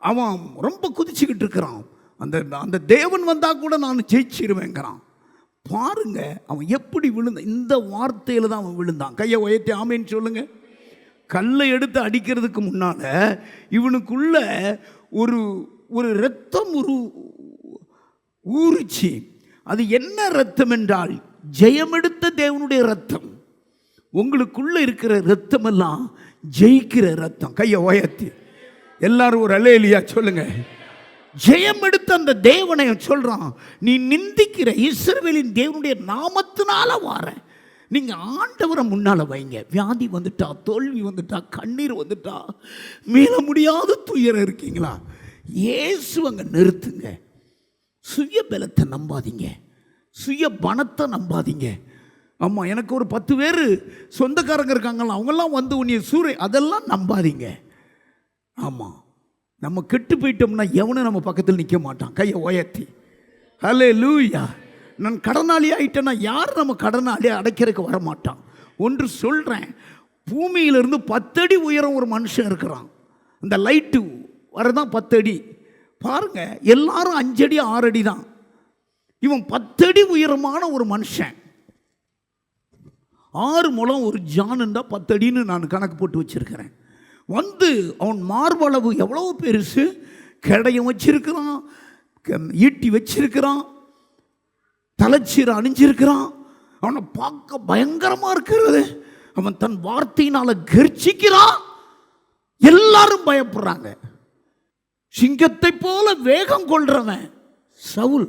அவன் ரொம்ப குதிச்சுக்கிட்டு இருக்கிறான். அந்த தேவன் வந்தா கூட நான் ஜெயிச்சிருவேங்கிறான். பாருங்க அவன் எப்படி விழுந்தான். இந்த வார்த்தையில தான் அவன் விழுந்தான். கையை உயர்த்தி ஆமேன்னு சொல்லுங்க. கல்லை எடுத்து அடிக்கிறதுக்கு முன்னால இவனுக்குள்ள ஒரு இரத்தம் ஊறிச்சு. அது என்ன இரத்தம் என்றால் ஜெயமெடுத்த தேவனுடைய இரத்தம். உங்களுக்குள்ள இருக்கிற இரத்தம் எல்லாம் ஜெயிக்கிற இரத்தம். கையை உயர்த்தி எல்லாரும் ஒரு அல்லேலூயா சொல்லுங்க. ஜெயம் எடுத்த அந்த தேவனை சொல்றான், நீ நிந்திக்கிற இஸ்ரவேலின் தேவனுடைய நாமத்தினால வார. நீங்க ஆண்டவரை முன்னால வைங்க. வியாதி வந்துட்டா, தோல்வி வந்துட்டா, கண்ணீர் வந்துட்டா, மீள முடியாத துயரம் இருக்கீங்களா, இயேசு அங்க நிறுத்துங்க. சுய பலத்தை நம்பாதீங்க, சுய பணத்தை நம்பாதீங்க. ஆமாம், எனக்கு ஒரு 10 பேர் சொந்தக்காரங்க இருக்காங்களா, அவங்கெல்லாம் வந்து உன்னை அதெல்லாம் நம்பாதீங்க. ஆமாம், நம்ம கெட்டு போயிட்டோம்னா எவனும் நம்ம பக்கத்தில் நிற்க மாட்டான். கையை உயர்த்தி ஹல்லேலூயா. நான் கடனாளி ஆகிட்டேன்னா யார் நம்ம கடனாளி அடைக்கிறதுக்கு வர மாட்டான். ஒன்று சொல்கிறேன், பூமியிலிருந்து 10 அடி உயரம் ஒரு மனுஷன் இருக்கிறான். இந்த லைட்டு வரதான் 10 அடி. பாருங்க, எல்லாரும் 5 அடி 6 அடி தான். இவன் 10 அடி உயரமான ஒரு மனுஷன். 6 முழம் ஒரு ஜானுண்டா 10 அடின்னு நான் கணக்கு போட்டு வச்சிருக்கிறேன். வந்து அவன் மார்பளவு எவ்வளோ பெருசு, கடையம் வச்சிருக்கிறான், ஈட்டி வச்சிருக்கிறான், தலைச்சீரை அணிஞ்சிருக்கிறான். அவனை பார்க்க பயங்கரமா இருக்கிறது. அவன் தன் வார்த்தையினால கர்ச்சிக்கிறான். எல்லாரும் பயப்படுறாங்க. சிங்கத்தை போல வேகம் கொள்றவன் சவுல்.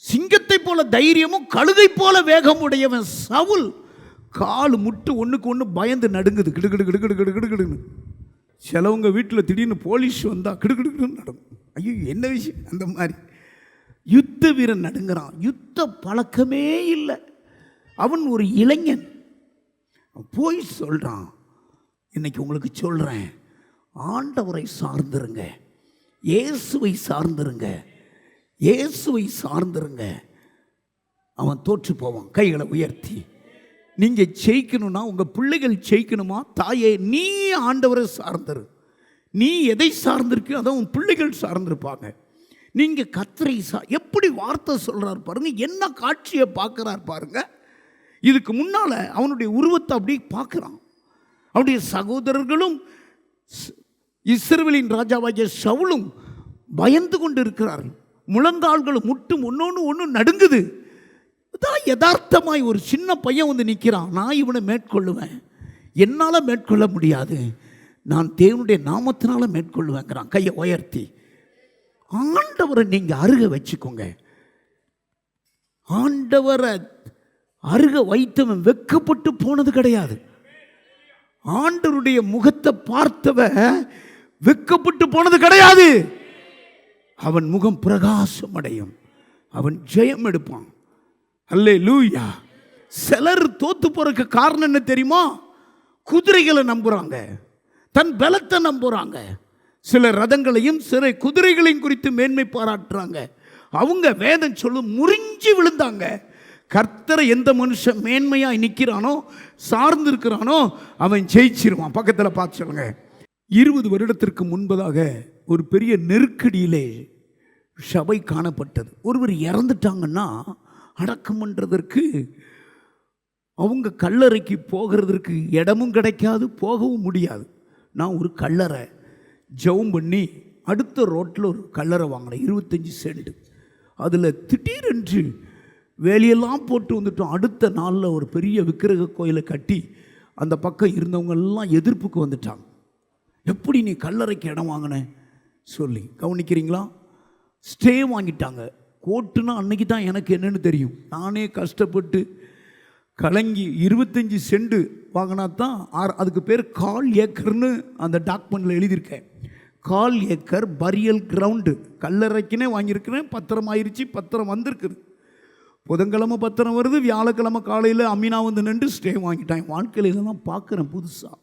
சிங்கத்தை போல தைரியமும் கழுகை போல வேகம் உடையவன் சவுல். கால் முட்டு ஒன்றுக்கு ஒன்று பயந்து நடுங்குது, கிடுகிடு கிடுகிடு கிடுகிடுன்னு. சிலவங்க வீட்டில் திடீர்னு போலீஸ் வந்தால் கிடுகிடுன்னு நடுங்கும். ஐயோ என்ன விஷயம், அந்த மாதிரி யுத்த வீரன் நடுங்கிறான். யுத்த பழக்கமே இல்லை. அவன் ஒரு இளைஞன். போய் சொல்கிறான், இன்னைக்கு உங்களுக்கு சொல்கிறேன், ஆண்டவரை சார்ந்துருங்க, இயேசுவை சார்ந்துருங்க, இயேசுவை சார்ந்துருங்க. அவன் தோற்று போவான். கைகளை உயர்த்தி. நீங்கள் ஜெயிக்கணும்னா, உங்கள் பிள்ளைகள் ஜெயிக்கணுமா, தாயே நீ ஆண்டவரை சார்ந்துரு. நீ எதை சார்ந்திருக்கியோ அதை உன் பிள்ளைகள் சார்ந்திருப்பாங்க. நீங்கள் கர்த்தரை எப்படி வார்த்தை சொல்கிறார் பாருங்க, என்ன காட்சியை பார்க்குறார் பாருங்க. இதுக்கு முன்னால் அவனுடைய உருவத்தை அப்படி பார்க்குறான். அவனுடைய சகோதரர்களும் இஸ்ரவேலின் ராஜாவாகிய சவுலும் பயந்து கொண்டு இருக்கிறார்கள். முழங்கால்களும் முட்டும் ஒன்று நடுங்குது. தான் யதார்த்தமாய் ஒரு சின்ன பையன் வந்து நிற்கிறான். நான் இவனை மேற்கொள்ளுவேன், என்னால் மேற்கொள்ள முடியாது, நான் தேவனுடைய நாமத்தினால மேற்கொள்ளுவேங்கிறான். கையை உயர்த்தி. ஆண்டவரை நீங்கள் அருக வச்சுக்கோங்க. ஆண்டவரை அருக வைத்தவன் வெட்கப்பட்டு போனது கிடையாது. ஆண்டவருடைய முகத்தை பார்த்தவ வெட்கப்பட்டு போனது கிடையாது. அவன் முகம் பிரகாசம் அடையும், அவன் ஜெயம் எடுப்பான். அல்லேலூயா. சிலர் தோத்து போறதுக்கு காரணம் என்ன தெரியுமா? குதிரைகளை நம்புறாங்க, தன் பலத்தை நம்புறாங்க. சில ரதங்களையும் சில குதிரைகளையும் குறித்து மேன்மை பாராட்டுறாங்க. அவங்க வேதம் சொல்லும் முறிஞ்சு விழுந்தாங்க. கர்த்தரை எந்த மனுஷன் மேன்மையாக நிற்கிறானோ, சார்ந்து இருக்கிறானோ, அவன் ஜெயிச்சிருவான். பக்கத்தில் பார்த்து சொல்லுங்க. 20 வருடத்திற்கு முன்பதாக ஒரு பெரிய நெருக்கடியிலே சபை காணப்பட்டது. ஒருவர் இறந்துட்டாங்கன்னா அடக்கம் பண்ணுறதற்கு அவங்க கல்லறைக்கு போகிறதற்கு இடமும் கிடைக்காது, போகவும் முடியாது. நான் ஒரு கல்லறை ஜெபம் பண்ணி அடுத்த ரோட்டில் ஒரு கல்லறை வாங்கினேன், 25 சென்ட். அதில் திடீரென்று வேலையெல்லாம் போட்டு வந்துட்டோம். அடுத்த நாளில் ஒரு பெரிய விக்கிரக கோயிலை கட்டி அந்த பக்கம் இருந்தவங்கெல்லாம் எதிர்ப்புக்கு வந்துட்டாங்க. எப்படி நீ கல்லறைக்கு இடம் வாங்கின சொல்லி கவனிக்கிறீங்களா? ஸ்டே வாங்கிட்டாங்க. கோர்ட்டுனா அன்னைக்கு தான் எனக்கு என்னென்னு தெரியும். நானே கஷ்டப்பட்டு கலங்கி 25 சென்ட் வாங்கினா தான் அதுக்கு பேர் 1/4 ஏக்கர்னு அந்த டாக்குமெண்ட்டில் எழுதியிருக்கேன். 1/4 ஏக்கர் பரியல் கிரவுண்டு கல்லறைக்குனே வாங்கியிருக்கிறேன். பத்திரம் ஆயிடுச்சு, பத்திரம் வந்திருக்குது. புதன்கிழமை பத்திரம் வருது, வியாழக்கிழமை காலையில் அமீனா வந்து நின்று ஸ்டே வாங்கிட்டான். வாழ்க்கையில் இதெல்லாம் பார்க்குறேன் புதுசாக.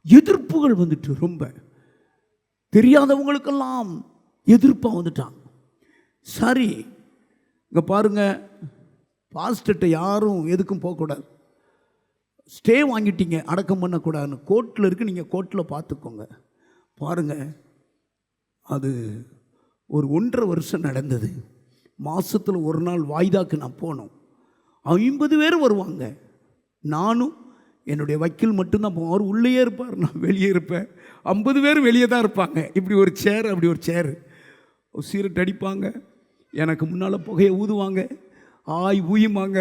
எதிர்ப்புகள் வந்துட்டு ரொம்ப தெரியாதவங்களுக்கெல்லாம் எதிர்ப்பாக வந்துட்டாங்க. சரி, இங்கே பாருங்கள், பாஸ்டர்கிட்ட யாரும் எதுக்கும் போகக்கூடாது. ஸ்டே வாங்கிட்டீங்க, அடக்கம் பண்ணக்கூடாதுன்னு கோர்ட்டில் இருக்குது, நீங்கள் கோர்ட்டில் பார்த்துக்கோங்க. பாருங்கள், அது ஒரு 1.5 வருஷம் நடந்தது. மாதத்தில் ஒரு நாள் வாய்தாக்கு நான் போனோம். 50 பேர் வருவாங்க. நானும் என்னுடைய வக்கீல் மட்டும்தான் போவோம். அவர் உள்ளே இருப்பார், நான் வெளியே இருப்பேன். 50 பேர் வெளியே தான் இருப்பாங்க. இப்படி ஒரு சேர், அப்படி ஒரு சேரு. சீரட் அடிப்பாங்க, எனக்கு முன்னால் புகையை ஊதுவாங்க, ஊயுமாங்க.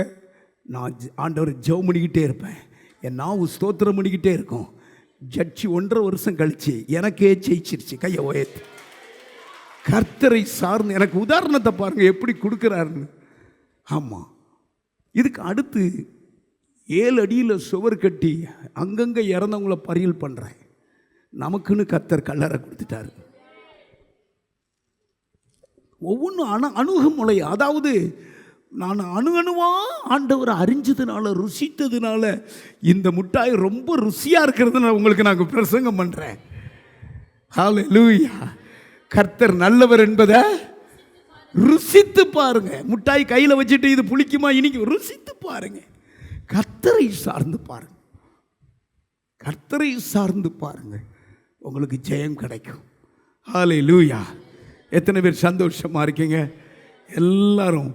நான் ஆண்டவர் ஜெபம் பண்ணிக்கிட்டே இருப்பேன். என் நாவு ஸ்தோத்திரம் பண்ணிக்கிட்டே இருக்கும். ஜட்ஜி 1.5 வருஷம் கழிச்சு எனக்கே ஜெயிச்சிருச்சு. கையை உயர்த்து. கர்த்தரை சார்ந்து எனக்கு உதாரணத்தை பாருங்கள் எப்படி கொடுக்குறாருன்னு. ஆமாம், இதுக்கு அடுத்து 7 அடியில் சுவர் கட்டி அங்கங்கே இறந்தவங்கள பரியல் பண்ணுறேன். நமக்குன்னு கர்த்தர் கல்லறை கொடுத்துட்டாரு. ஒவ்வொன்றும் அணுகுமுறை. அதாவது நான் அணுவா ஆண்டவரை அறிஞ்சதுனால, ருசித்ததுனால இந்த முட்டாய் ரொம்ப ருசியாக இருக்கிறது உங்களுக்கு நாங்கள் பிரசங்கம் பண்ணுறேன். ஹல்லேலூயா. கர்த்தர் நல்லவர் என்பதை ருசித்து பாருங்க. முட்டாய் கையில் வச்சுட்டு இது புளிக்குமா இனிக்கும், ருசித்து பாருங்க. கர்த்தரை சார்ந்து பாருங்க, கர்த்தரை சார்ந்து பாருங்க, உங்களுக்கு ஜெயம் கிடைக்கும். ஹல்லேலூயா. எத்தனை பேர் சந்தோஷமா இருக்கீங்க? எல்லாரும்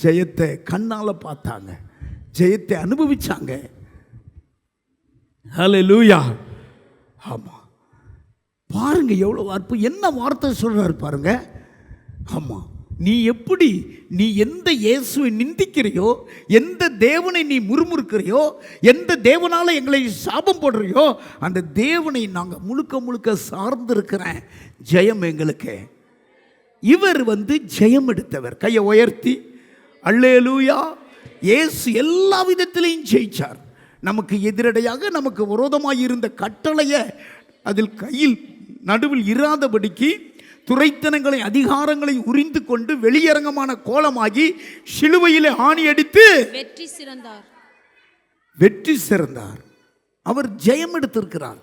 ஜெயத்தை கண்ணால் பார்த்தாங்க, ஜெயத்தை அனுபவிச்சாங்க. ஹல்லேலூயா. ஆமாம், பாருங்க எவ்வளோ அற்புதம். என்ன வார்த்தை சொல்றாரு பாருங்க. ஆமாம், நீ எந்த இயேசுவை நிந்திக்கிறையோ, எந்த தேவனை நீ முறுமுறுக்கிறையோ, எந்த தேவனால எங்களை சாபம் போடுறியோ, அந்த தேவனை நாங்கள் முழுக்க முழுக்க சார்ந்திருக்கிறேன். ஜெயம் எங்களுக்கு. இவர் ஜெயம் எடுத்தவர். கையை உயர்த்தி அல்லேலூயா. இயேசு எல்லா விதத்திலையும் ஜெயிச்சார். நமக்கு எதிரடையாக, நமக்கு விரோதமாக இருந்த கட்டளையை அதில் கையில் நடுவில் இராதபடிக்கு துரைத்தனங்களை அதிகாரங்களை உரிந்து கொண்டு வெளியரங்கமான கோலமாகி சிலுவையிலே ஆணி அடித்து வெற்றி சிறந்தார். அவர் ஜெயம் எடுத்திருக்கிறார்.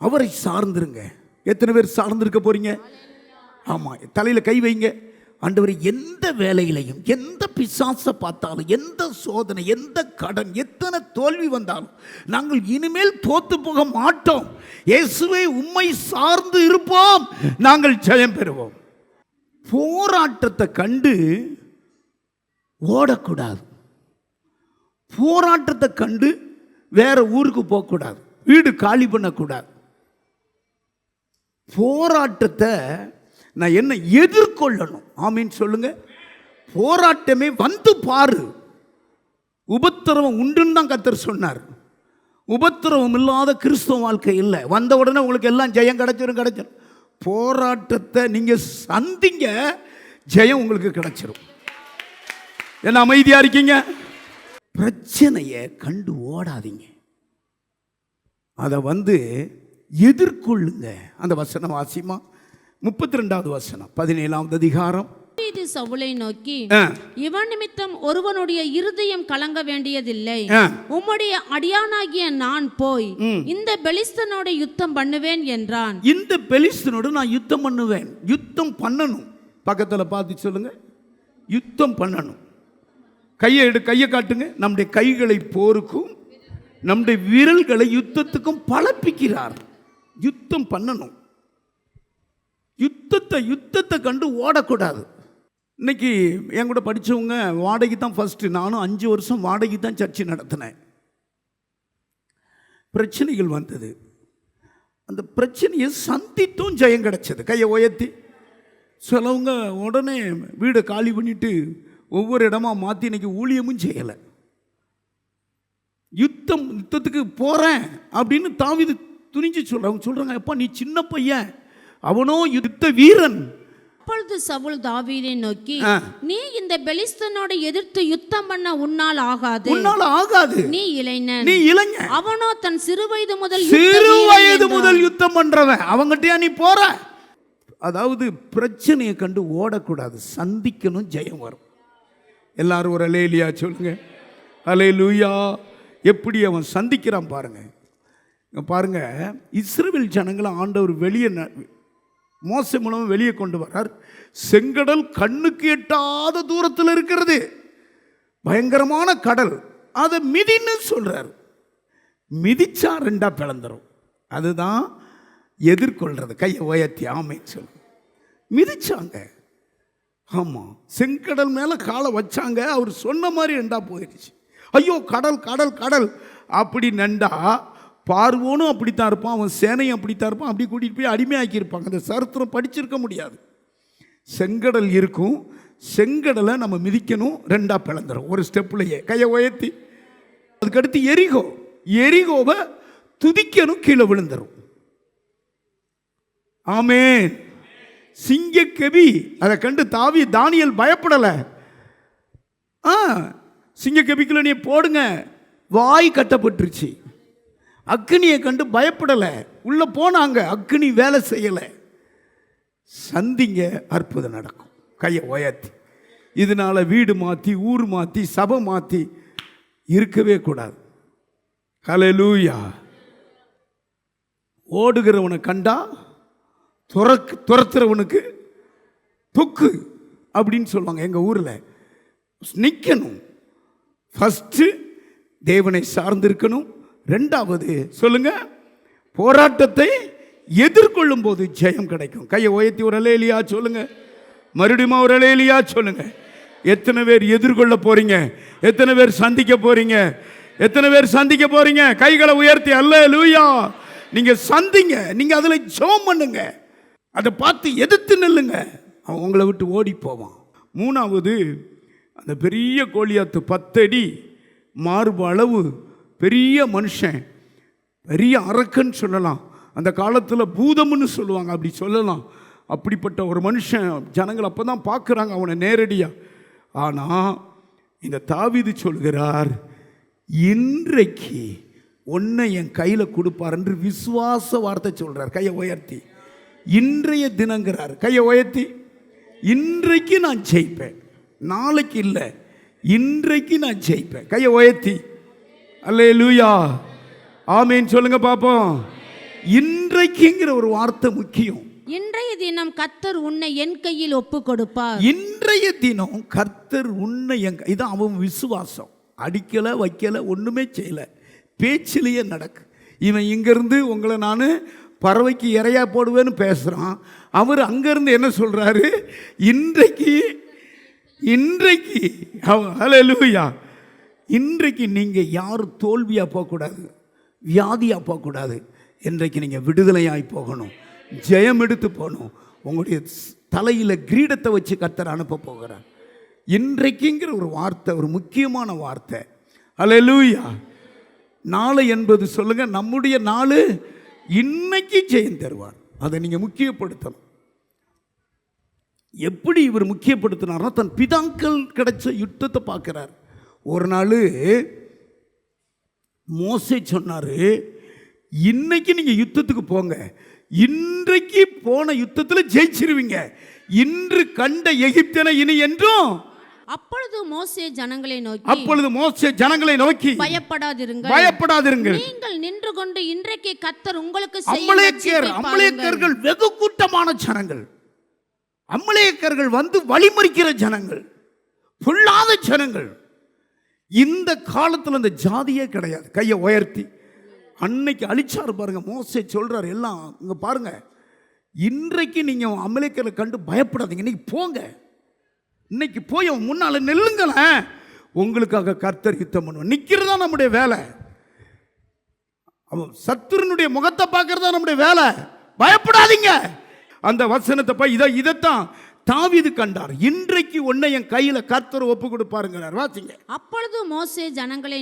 அவரை சார்ந்திருங்க. எத்தனை பேர் சார்ந்திருக்க போறீங்க? ஆமா, தலையில கை வைங்க. ஆண்டவரே, எந்த வேலையிலையும், எந்த பிசாசை பார்த்தாலும், எந்த சோதனை, எந்த கடன், எத்தனை தோல்வி வந்தாலும் நாங்கள் இனிமேல் தோத்து போக மாட்டோம். இயேசுவே, உம்மை சார்ந்து இருப்போம், நாங்கள் ஜெயம் பெறுவோம். போராட்டத்தை கண்டு ஓடக்கூடாது. போராட்டத்தை கண்டு வேற ஊருக்கு போகக்கூடாது, வீடு காலி பண்ணக்கூடாது. போராட்டத்தை நான் என்ன எதிர்கொள்ளணும். ஆமீன் சொல்லுங்க. போராட்டமே வந்து பாரு. உபத்திரவம் உண்டுன்னு தான் கர்த்தர் சொன்னார். உபத்திரவம் இல்லாத கிறிஸ்தவ வாழ்க்கை இல்லை. வந்த உடனே உங்களுக்கு எல்லாம் ஜெயம் கிடைச்சிரும். போராட்டத்தை நீங்க சந்திங்க, ஜெயம் உங்களுக்கு கிடைச்சிரும். என்ன அமைதியா இருக்கீங்க? பிரச்சனையை கண்டு ஓடாதீங்க, அதை எதிர்கொள்ளுங்க. அந்த வசனம் வாசிமா, 32வது வசனம், 17வது அதிகாரம்.
சவுலை நோக்கி, இவன் நிமித்தம் ஒருவனுடைய இருதயம் கலங்க வேண்டியதில்லை. உம்முடைய அடியானாகிய நான் போய் இந்த பெலிஸ்தனோட யுத்தம் பண்ணுவேன் என்றான்.
இந்த பெலிஸ்தனோடு நான் யுத்தம் பண்ணுவேன். யுத்தம் பண்ணணும். பக்கத்தில் பார்த்து சொல்லுங்க, யுத்தம் பண்ணணும். கையை காட்டுங்க. நம்முடைய கைகளை போருக்கும் நம்முடைய விரல்களை யுத்தத்துக்கும் பழப்பிக்கிறார். யுத்தம் பண்ணணும். யுத்தத்தை கண்டு ஓடக்கூடாது. இன்னைக்கு என் கூட படித்தவங்க வாடகைக்கு தான் ஃபஸ்ட்டு. நானும் 5 வருஷம் வாடகைக்கு தான் சர்ச்சை நடத்தினேன். பிரச்சனைகள் வந்தது. அந்த பிரச்சனையை சந்தித்தும் ஜெயம் கிடைச்சது. கையை உயர்த்தி. சிலவங்க உடனே வீடை காலி பண்ணிட்டு ஒவ்வொரு இடமா மாற்றி இன்னைக்கு ஊழியமும் செய்யலை. யுத்தத்துக்கு போகிறேன் அப்படின்னு தாவீது துணிஞ்சு சொல்கிறவங்க சொல்கிறாங்க, அப்பா நீ சின்ன பையன், அவனோ யுத்த வீரன்.
அப்பொழுது சவுல் தாவீதை நோக்கி, நீ இந்த பெலிஸ்தனோட எதிர்த்து யுத்தம் பண்ண உன்னால் ஆகாது. நீ இளைஞன். அவனோ தன் சிறு வயது முதல்
யுத்தம் பண்றவன். அவங்ககிட்டயா நீ போற? அதாவது பிரச்சனையை கண்டு ஓடக்கூடாது, சந்திக்கணும், ஜெயம் வரும். எல்லாரும் ஒரு அல்லேலூயா சொல்லுங்க. அல்லேலூயா. எப்படி அவன் சந்திக்கிறான் பாருங்க. பாருங்க, இஸ்ரவேல் ஜனங்களை ஆண்டவர் வெளியே மோசே மூலம் வெளியே கொண்டு வரார். செங்கடல் கண்ணுக்கு எட்டாத தூரத்தில் இருக்கிறது, பயங்கரமான கடல். அதை மிதின்னு சொல்றார். மிதிச்சா 2 பிளந்துரும். அதுதான் எதிர்கொள்றது. கையை உயர்த்தி ஆமைன்னு சொல்லு. மிதிச்சாங்க. ஆமாம், செங்கடல் மேலே காலை வச்சாங்க. அவர் சொன்ன மாதிரி 2 போயிடுச்சு. ஐயோ கடல் கடல் கடல் அப்படி நண்டா பார்வோனும் அப்படித்தான் இருப்பான், அவன் சேனையும் அப்படித்தான் இருப்பான். அப்படி கூட்டிகிட்டு போய் அடிமையாக்கியிருப்பாங்க. அந்த சரித்திரம் படிச்சிருக்க முடியாது. செங்கடல் இருக்கும், செங்கடலை நம்ம மிதிக்கணும், 2 பிளந்துரும் ஒரு ஸ்டெப்லையே. கையை உயர்த்தி. அதுக்கடுத்து எரிகோவை துதிக்கணும், கீழே விழுந்துரும். ஆமென். சிங்கக்கெபி அதை கண்டு தானியேல் பயப்படலை. சிங்கக்கெபிக்குள்ள நீ போடுங்க, வாய் கட்டப்பட்டுருச்சு. அக்னியை கண்டு பயப்படலை, உள்ள போனாங்க, அக்னி வேலை செய்யலை. சந்திங்க, அற்புதம் நடக்கும். கையை உயர்த்தி. இதனால வீடு மாற்றி, ஊர் மாற்றி, சபை மாற்றி இருக்கவே கூடாது. ஹல்லேலூயா. ஓடுகிறவனை கண்டா துரத்துறவனுக்கு துக்கு அப்படின்னு சொல்லுவாங்க எங்கள் ஊரில். நிற்கணும். ஃபஸ்ட்டு தேவனை சார்ந்திருக்கணும். 2வது சொல்லுங்க, போராட்டத்தை எதிர்கொள்ளும் போது ஜெயம் கிடைக்கும். கையை உயர்த்தி ஒரு அல்லேலூயா சொல்லுங்க. மறுபடியும் ஒரு அல்லேலூயா சொல்லுங்க. எத்தனை பேர் எதிர்கொள்ள போறீங்க? எத்தனை பேர் சந்திக்க போறீங்க? எத்தனை பேர் சந்திக்க போறீங்க? கைகளை உயர்த்தி அல்லேலூயா. நீங்க சந்திங்க, நீங்க அதுல ஜெபம் பண்ணுங்க, அதை பார்த்து எதிர்த்து நில்லுங்க. அவன் உங்களை விட்டு ஓடி போவான். 3வது, அந்த பெரிய கோலியாத்து 10 அடி மார்பு அளவு பெரிய மனுஷன், பெரிய அரக்கன்னு சொல்லலாம். அந்த காலத்தில் பூதம்னு சொல்லுவாங்க, அப்படி சொல்லலாம். அப்படிப்பட்ட ஒரு மனுஷன் ஜனங்கள் அப்போ தான் பார்க்குறாங்க அவனை நேரடியாக. ஆனால் இந்த தாவீது சொல்கிறார், இன்றைக்கு ஒன்றை என் கையில் கொடுப்பார் என்று விசுவாச வார்த்தை சொல்கிறார். கையை உயர்த்தி. இன்றைய தினங்கிறார். கையை உயர்த்தி. இன்றைக்கு நான் ஜெயிப்பேன், நாளைக்கு இல்லை, இன்றைக்கு நான் ஜெயிப்பேன். கையை உயர்த்தி அல்லேலூயா ஆமேன் சொல்லுங்க பாப்போம். இன்றைக்குங்கிற ஒரு வார்த்தை முக்கியம்.
இன்றைய தினம் கர்த்தர் உன்னை என் கையில் ஒப்பு கொடுப்பார்.
இன்றைய தினம் கர்த்தர் உன்னை இதான் அவன் விசுவாசம். அடிக்கலை, வைக்கலை, ஒன்றுமே செய்யலை, பேச்சிலேயே நடக்கு. இவன் இங்கேருந்து உங்களை நான் பறவைக்கு இறையா போடுவேன்னு பேசுகிறான். அவர் அங்கேருந்து என்ன சொல்கிறாரு? இன்றைக்கு ஹல்லேலூயா. இன்றைக்கு நீங்கள் யாரும் தோல்வியாக போகக்கூடாது, வியாதியாக போகக்கூடாது. இன்றைக்கு நீங்கள் விடுதலையாய் போகணும், ஜெயம் எடுத்து போகணும். உங்களுடைய தலையில் கிரீடத்தை வச்சு கர்த்தர் அனுப்ப போகிறார். இன்றைக்குங்கிற ஒரு வார்த்தை ஒரு முக்கியமான வார்த்தை. ஹல்லேலூயா. நாளை என்பது சொல்லுங்க, நம்முடைய நாள் இன்னைக்கு ஜெயம் தருவார். அதை நீங்கள் முக்கியப்படுத்தணும். எப்படி இவர் முக்கியப்படுத்தினார்னா, தன் பிதாக்கள் கிடைச்ச யுத்தத்தை பார்க்கிறார். ஒரு நாள் மோசே சொன்னார், இன்னைக்கு நீங்கள் யுத்தத்துக்கு போங்க, இன்றைக்கு போன யுத்தத்தில் ஜெயிச்சிருவீங்க, இன்று கண்ட எகிப்தியனை இனி என்றும்.
அப்பொழுது மோசே ஜனங்களை நோக்கி
பயப்படாதிருங்கள்,
நீங்கள் நின்று கொண்டு இன்றைக்கு கர்த்தர் உங்களுக்கு
அமலேக்கியர்கள் வெகு கூட்டமான ஜனங்கள், அமலேக்கியர்கள் வந்து வழிமறிக்கிற ஜனங்கள், பொல்லாத ஜனங்கள். இந்த காலத்தில் அந்த ஜாதியே கிடையாது. கையை உயர்த்தி. அன்னைக்கு அழிச்சார் பாருங்க. மோசே சொல்றார், எல்லாம் இங்க பாருங்க, இன்றைக்கு நீங்க அமலேக்கரை கண்டு பயப்படாதீங்க. இன்னைக்கு போங்க, இன்னைக்கு போய் அவன் முன்னால நெல்லுங்களேன். உங்களுக்காக கர்த்தர் யுத்தம் பண்ணுவார். நிக்கிறதா நம்முடைய வேலை. அவன் சத்துருனுடைய முகத்தை பார்க்கறதா நம்முடைய வேலை. பயப்படாதீங்க. அந்த வசனத்தை இதைத்தான் தாவீது கண்டார். இன்றைக்கு உன்னை என் கையில கர்த்தர் ஒப்பு கொடுப்பாருங்கிறார். வாசிங்க.
அப்பொழுது மோசே ஜனங்களை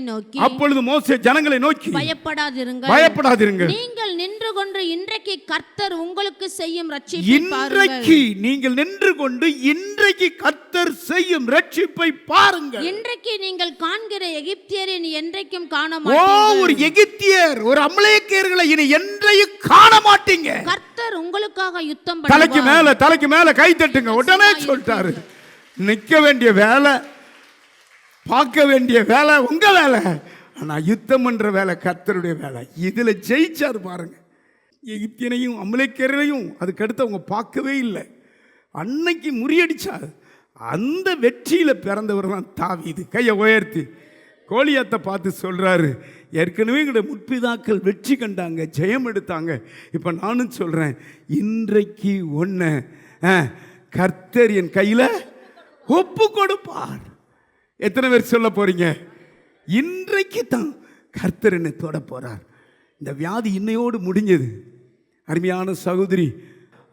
நோக்கி
பயப்படாதிருங்கள்,
நீங்கள் நின்று கொண்டு இன்றைக்கு கர்த்தர் உங்களுக்கு செய்யும்
இன்றைக்கு நீங்கள் நின்று கொண்டு இன்றைக்கு கர்த்தர் செய்யும் ரட்சிப்பை பாருங்கள்.
இன்றைக்கு நீங்கள் காண்கிற எகிப்தியரை இனி என்றைக்கும் காண
ஓ,
மாட்டீர்கள்.
ஒரு எகிப்தியர், ஒரு அமலேக்கியர்களை இனி என்றைக்கும் காண மாட்டீங்க.
கர்த்தர் உங்களுக்காக யுத்தம்
தலைக்கு மேல கை தட்டுங்க. உடனே சொல்லிட்டாரு, நிக்க வேண்டிய வேலை, பார்க்க வேண்டிய வேலை உங்க வேலை, ஆனா யுத்தம் பண்ற வேலை கர்த்தருடைய வேலை. இதுல ஜெயிச்சார் பாருங்க. எகிப்தியனையும் அமலேக்கியரையும் அதுக்கடுத்து அவங்க பார்க்கவே இல்லை. அன்னைக்கு முறியடிச்சார். அந்த வெற்றியில பிறந்தவர் தான் தாவீது. கையை உயர்த்தி கோலியாத்தை பார்த்து சொல்றாரு, ஏற்கனவே எங்களுடைய முற்பிதாக்கள் வெற்றி கண்டாங்க, ஜெயம் எடுத்தாங்க. இப்போ நானும் சொல்றேன், இன்றைக்கு ஒன்று கர்த்தர் என் கையில் ஒப்பு கொடுப்பார். எத்தனை பேர் சொல்ல போறீங்க? இன்றைக்கு தான் கர்த்தர் என்னை தொட போறார். இந்த வியாதி இன்னையோடு முடிஞ்சது. அருமையான சகோதரி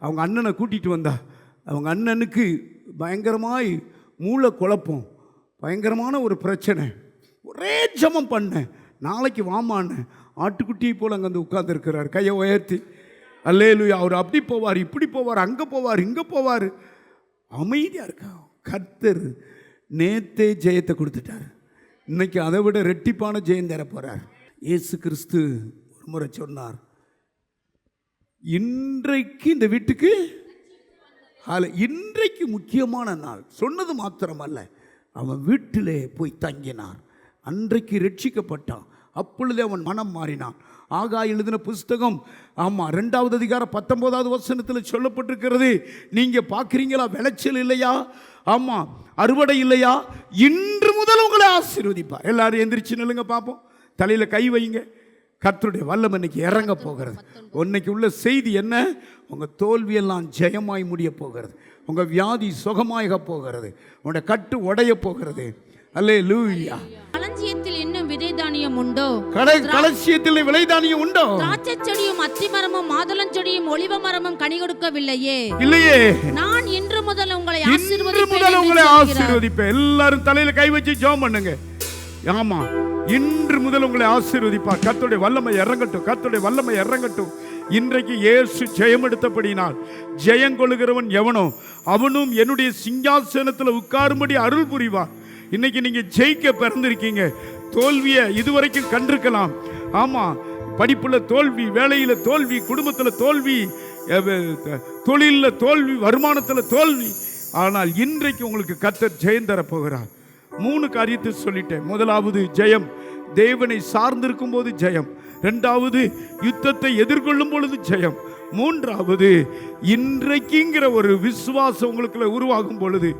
அவங்க அண்ணனை கூட்டிட்டு வந்தா. அவங்க அண்ணனுக்கு பயங்கரமாய் மூளை குழப்பம், பயங்கரமான ஒரு பிரச்சனை. ஒரே ஜெபம் பண்ணேன், நாளைக்கு வாமான்னு. ஆட்டுக்குட்டியை போல் அங்கே வந்து உட்கார்ந்துருக்கிறார். கையை உயர்த்தி அல்லேலூயா. அவர் அப்படி போவார், இப்படி போவார், அங்கே போவார், இங்கே போவார். அமைதியாக இருக்கா. கர்த்தர் நேத்தே ஜெயத்தை கொடுத்துட்டார். இன்னைக்கு அதை விட ரெட்டிப்பான ஜெயம் தர போறார். இயேசு கிறிஸ்து ஒரு முறை சொன்னார், இன்றைக்கு இந்த வீட்டுக்கு இன்றைக்கு முக்கியமான நாள். சொன்னது மாத்திரமல்ல, அவன் வீட்டிலே போய் தங்கினார். அன்றைக்கு ரட்சிக்கப்பட்டான். அப்பொழுதே அவன் மனம் மாறினான். ஆகா எழுதின புஸ்தகம் 2வது அதிகாரம் 19வது வசனத்தில் சொல்லப்பட்டிருக்கிறது. நீங்க பார்க்குறீங்களா, விளைச்சல் இல்லையா, அறுவடை இல்லையா, இன்று முதல் உங்களை ஆசீர்வதிப்பார். எல்லாரும் எந்திரிச்சு நில்லுங்க பார்ப்போம். தலையில கை வைங்க. கர்த்தருடைய வல்லமை இன்னைக்கு இறங்க போகிறது. இன்னைக்கு உள்ள செய்தி என்ன? உங்க தோல்வியெல்லாம் ஜெயமாய் முடிய போகிறது. உங்க வியாதி சுகமாக போகிறது. உங்களுடைய கட்டு உடைய போகிறது. அல்லேலூயா.
களஞ்சியத்தில் இன்னும் விதை தானியம் உண்டோ?
களஞ்சியத்தில் விதை தானியம் உண்டோ?
திராட்சை செடியும் அத்தி மரமும் மாதுளஞ்செடியும் ஒலிவ மரமும் கனி கொடுக்கவில்லையே.
இல்லையே.
நான் இன்று முதல் உங்களை
ஆசீர்வதிப்பேன். எல்லாரும் தலையில கை வச்சு ஜெபம் பண்ணுங்க. ஆமா, இன்று முதல் உங்களை ஆசீர்வதிப்பார். கர்த்தருடைய வல்லமை இறங்கட்டும், கர்த்தருடைய வல்லமை இறங்கட்டும். இன்றைக்கு இயேசு ஜெயம் எடுத்தபடினால் ஜெயம் கொள்ளுகிறவன் எவனோ அவனும் என்னுடைய சிங்காசனத்தில் உட்காரும்படி அருள் புரிவார். இன்னைக்கு நீங்க ஜெயிக்க பிறந்திருக்கீங்க. தோல்வியை இதுவரைக்கும் கண்டிருக்கலாம். ஆமா, படிப்புல தோல்வி, வேலையில தோல்வி, குடும்பத்துல தோல்வி, தொழில தோல்வி, வருமானத்துல தோல்வி. ஆனால் இன்றைக்கு உங்களுக்கு கர்த்தர் ஜெயம் தர போகிறார். 3 காரியத்தை சொல்லிட்டேன். முதலாவது ஜெயம் தேவனை சார்ந்திருக்கும் போது ஜெயம். 2வது யுத்தத்தை எதிர்கொள்ளும் பொழுது ஜெயம். 3வது இன்றைக்குங்கிற ஒரு விசுவாசம் உங்களுக்குள்ள உருவாகும் பொழுது,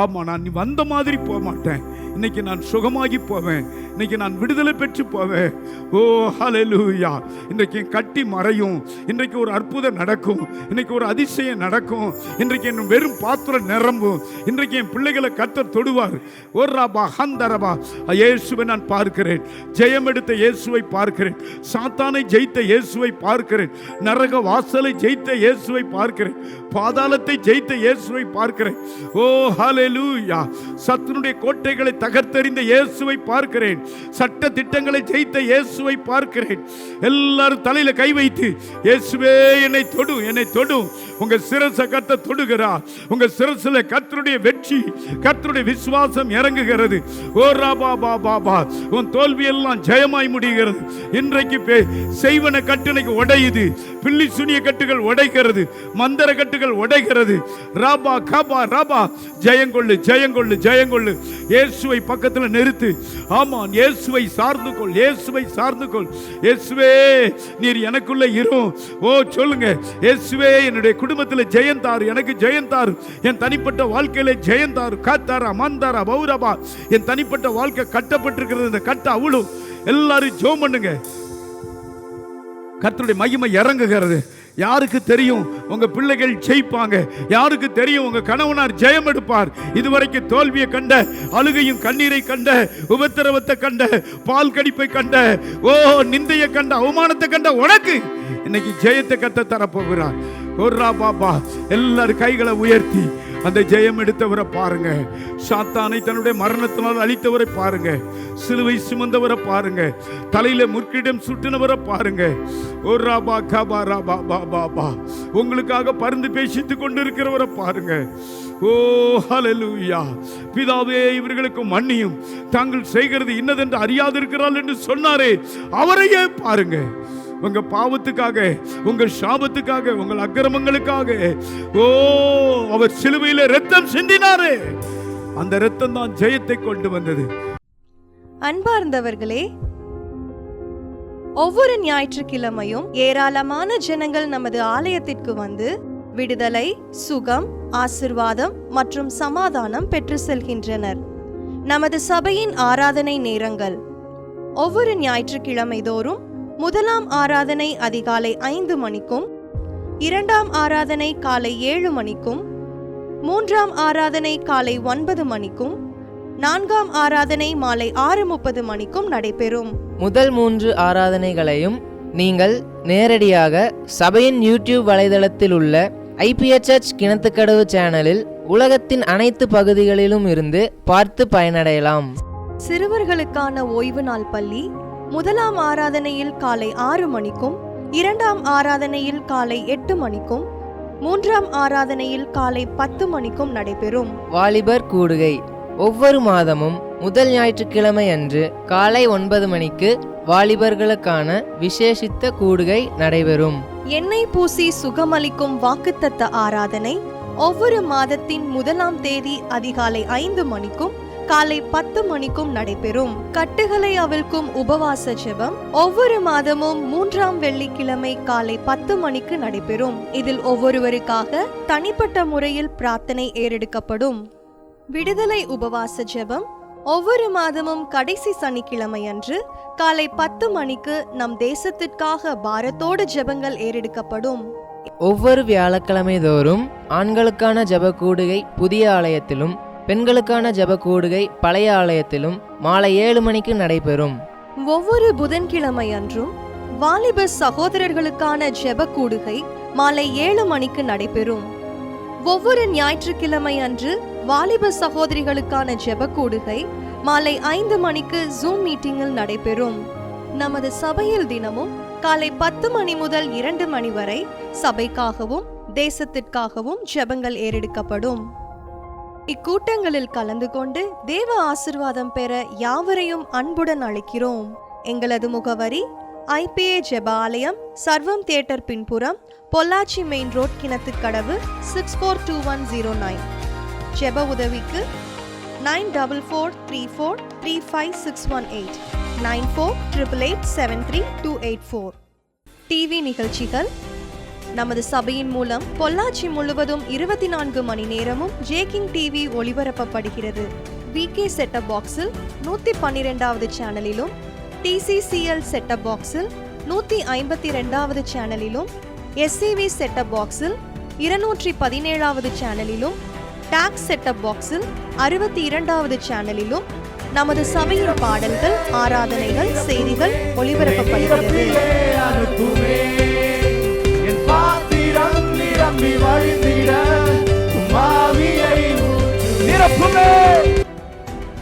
ஆமா, நான் வந்த மாதிரி போக மாட்டேன், இன்னைக்கு நான் சுகமாகி போவேன், இன்னைக்கு நான் விடுதலை பெற்று போவேன். ஓ ஹல்லேலூயா. இன்றைக்கு கட்டி மறையும், இன்றைக்கு ஒரு அற்புதம் நடக்கும், இன்னைக்கு ஒரு அதிசயம் நடக்கும், இன்றைக்கு என் வெறும் பாத்திரம் நிரம்பும், இன்றைக்கு என் பிள்ளைகளை கர்த்தர் தொடுவார். ஒரு ரபா ஹந்தரபா. இயேசுவை நான் பார்க்கிறேன், ஜெயம் எடுத்த இயேசுவை பார்க்கிறேன், சாத்தானை ஜெயித்த இயேசுவை பார்க்கிறேன், நரக வாசலை ஜெயித்த இயேசுவை பார்க்கிறேன், பாதாளத்தை ஜெயித்த இயேசுவை பார்க்கிறேன். ஓ ஹல்லேலூயா. சத்துருடைய கோட்டைகளை தகர்த்தெறிந்த இயேசுவை பார்க்கிறேன், சட்ட திட்டங்களை ஜெயித்த இயேசுவை பார்க்கிறேன். எல்லாரும் தலையில கை வைத்து, இயேசுவே என்னை தொடு, என்னை தொடு. உங்க சிரசை கர்த்தர் தொடுகிறார். உங்க சிரசில் கர்த்தருடைய வெற்றி, கர்த்தருடைய விசுவாசம் இறங்குகிறது. ஓ ராபா பாபா பா. உன் தோல்வி எல்லாம் ஜெயமாய் முடிகிறது. இன்றைக்கு செய்வன கட்டுனைக்கு உடையுது, பில்லி சுனிய கட்டுகள் உடைகிறது, மந்திர கட்டுகள் உடைகிறது. ராபா கபா ராபா. ஜெயங்கொள்ளு, ஜெயங்கொள்ளு, ஜெயங்கொள்ளு. இயேசுவை பக்கத்தில் நிறுத்து. ஆமா, இயேசுவை சார்ந்து கொள், இயேசுவை சார்ந்து கொள். இயேசுவே நீர் எனக்குள்ள இரு. ஓ சொல்லுங்க, இயேசுவே என்னுடைய குடும்பத்தில் ஜெயந்தாரு, எனக்கு ஜெயந்தாரு, என் தனிப்பட்ட வாழ்க்கையில ஜெயந்தாரு. காத்தாரா மந்தாரா பௌரபா. என் தனிப்பட்ட வாழ்க்கை கட்டப்பட்டிருக்கிறது, இந்த கட்ட அவ்வளவு. எல்லாரும் ஜெபம் பண்ணுங்க. கர்த்தருடைய மகிமை இறங்குகிறது. யாருக்கு தெரியும் உங்க பிள்ளைகள் ஜெயிப்பாங்க? யாருக்கு தெரியும் உங்க கணவனார் ஜெயம் எடுப்பார்? இதுவரைக்கும் தோல்வியை கண்ட, அழுகையும் கண்ணீரை கண்ட, உபத்திரவத்தை கண்ட, பால் கடிப்பை கண்ட, நிந்தையை கண்ட, அவமானத்தை கண்ட உனக்கு இன்னைக்கு ஜெயத்தை கத்த தரப்போகிறார். ஒர்ரா பாபா, எல்லாரும் கைகளை உயர்த்தி அந்த ஜெயம் எடுத்தவரை பாருங்க. சாத்தானை தன்னுடைய மரணத்தினால் அழித்தவரை பாருங்க. சிலுவை சுமந்தவரை பாருங்க. தலையில முற்கிடம் சுட்டினவரை பாருங்க. உங்களுக்காக பரிந்து பேசித்துக் கொண்டிருக்கிறவரை பாருங்க. ஓ ஹல்லேலூயா. பிதாவே, இவர்களுக்கு மன்னியும், தாங்கள் செய்கிறது இன்னதென்று அறியாதிருக்கிறாள் என்று சொன்னாரே, அவரையே பாருங்க. உங்க பாவத்துக்காக, உங்க சாபத்துக்காக, உங்கள் அக்கிரமங்களுக்காக அவர் சிலுவையில இரத்தம் சிந்தினாரே, அந்த இரத்தம் தான் ஜெயத்தை கொண்டு வந்தது.
அன்பார்ந்தவர்களே, ஒவ்வொரு ஞாயிற்றுக்கிழமையும் ஏராளமான ஜனங்கள் நமது ஆலயத்திற்கு வந்து விடுதலை, சுகம், ஆசிர்வாதம் மற்றும் சமாதானம் பெற்று செல்கின்றனர். நமது சபையின் ஆராதனை நேரங்கள்: ஒவ்வொரு ஞாயிற்றுக்கிழமை தோறும் முதலாம் ஆராதனை அதிகாலை 5 மணிக்கும், இரண்டாம் ஆராதனை காலை 7 மணிக்கும், மூன்றாம் ஆராதனை காலை 9 மணிக்கும், நான்காம் ஆராதனை மாலை 6:30 மணிக்கும் நடைபெறும்.
முதல் 3 ஆராதனைகளையும் நீங்கள் நேரடியாக சபையின் யூடியூப் வலைதளத்தில் உள்ள IPHH கிணத்துக்கடவு சேனலில் உலகத்தின் அனைத்து பகுதிகளிலும் இருந்து பார்த்து பயனடையலாம்.
சிறுவர்களுக்கான ஓய்வு நாள் பள்ளி முதலாம் ஆராதனையில் காலை 6 மணிக்கும், இரண்டாம் ஆராதனையில் காலை 8 மணிக்கும், மூன்றாம் ஆராதனையில் காலை 10 மணிக்கும் நடைபெறும்.
வாலிபர் கூடுகை ஒவ்வொரு மாதமும் முதல் ஞாயிற்றுக்கிழமை அன்று காலை 9 மணிக்கு வாலிபர்களுக்கான விசேஷித்த கூடுகை நடைபெறும்.
எண்ணெய் பூசி சுகமளிக்கும் வாக்குத்தத்த ஆராதனை ஒவ்வொரு மாதத்தின் 1ஆம் தேதி அதிகாலை 5 மணிக்கும் காலை 10 மணிக்கும் நடைபெறும். கட்டுகளை அவிழ்க்கும் உபவாச ஜெபம் ஒவ்வொரு மாதமும் 3ஆம் வெள்ளிக்கிழமை காலை 10 மணிக்கு நடைபெறும். இதில் ஒவ்வொருவருக்காக தனிப்பட்ட முறையில் பிரார்த்தனை ஏறெடுக்கப்படும். விடுதலை உபவாச ஜெபம் ஒவ்வொரு மாதமும் கடைசி சனிக்கிழமை அன்று காலை 10 மணிக்கு நம் தேசத்திற்காக பாரத்தோடு ஜெபங்கள் ஏறெடுக்கப்படும்.
ஒவ்வொரு வியாழக்கிழமை தோறும் ஆண்களுக்கான ஜெப கூடுகை புதிய ஆலயத்திலும், பெண்களுக்கான ஜெப கூடுகை பழைய ஆலயத்திலும் மாலை 7 மணிக்கு நடைபெறும்.
ஒவ்வொரு புதன்கிழமை அன்றும் வாலிப சகோதரர்களுக்கான ஜெப கூடுகை மாலை 7 மணிக்கு நடைபெறும். ஒவ்வொரு ஞாயிற்றுக்கிழமை அன்று வாலிப சகோதரிகளுக்கான ஜெப கூடுகை மாலை 5 மணிக்கு ஜூம் மீட்டிங்கில் நடைபெறும். நமது சபையில் தினமும் காலை 10 மணி முதல் 2 மணி வரை சபைக்காகவும் தேசத்திற்காகவும் ஜெபங்கள் ஏறெடுக்கப்படும். இக்கூட்டங்களில் கலந்து கொண்டு தேவ ஆசிர்வாதம் பெற யாவரையும் அன்புடன் அழைக்கிறோம். எங்களது முகவரி: IPA ஜெப ஆலயம், சர்வம் தியேட்டர் பின்புறம், பொள்ளாச்சி மெயின் ரோட், கிணத்துக்கடவு, 642109. ஜெப உதவிக்கு 9443435618, 9488873284. டிவி நிகழ்ச்சிகள்: நமது சபையின் மூலம் பொள்ளாச்சி முழுவதும் 24 மணி நேரமும் ஜேகிங் டிவி ஒளிபரப்பப்படுகிறது. VK செட்டப் பாக்ஸில் 112வது சேனலிலும், TCCL செட்டப் பாக்ஸில் 152வது சேனலிலும், SCV செட்டப் பாக்ஸில் 217வது சேனலிலும், டாக்ஸ் செட்டப் பாக்ஸில் 62வது சேனலிலும் நமது சபையின் பாடல்கள், ஆராதனைகள், செய்திகள் ஒளிபரப்பப்படுகிறது.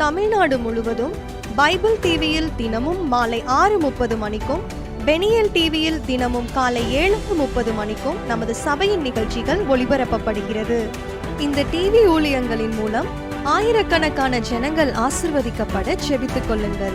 தமிழ்நாடு முழுவதும் பைபிள் டிவியில் தினமும் மாலை 6:30 மணிக்கும், பெனியல் டிவியில் தினமும் காலை 7:30 மணிக்கும் நமது சபையின் நிகழ்ச்சிகள் ஒளிபரப்பப்படுகிறது. இந்த டிவி ஊழியங்களின் மூலம் ஆயிரக்கணக்கான ஜனங்கள் ஆசிர்வதிக்கப்பட ஜெபித்துக் கொள்ளுங்கள்.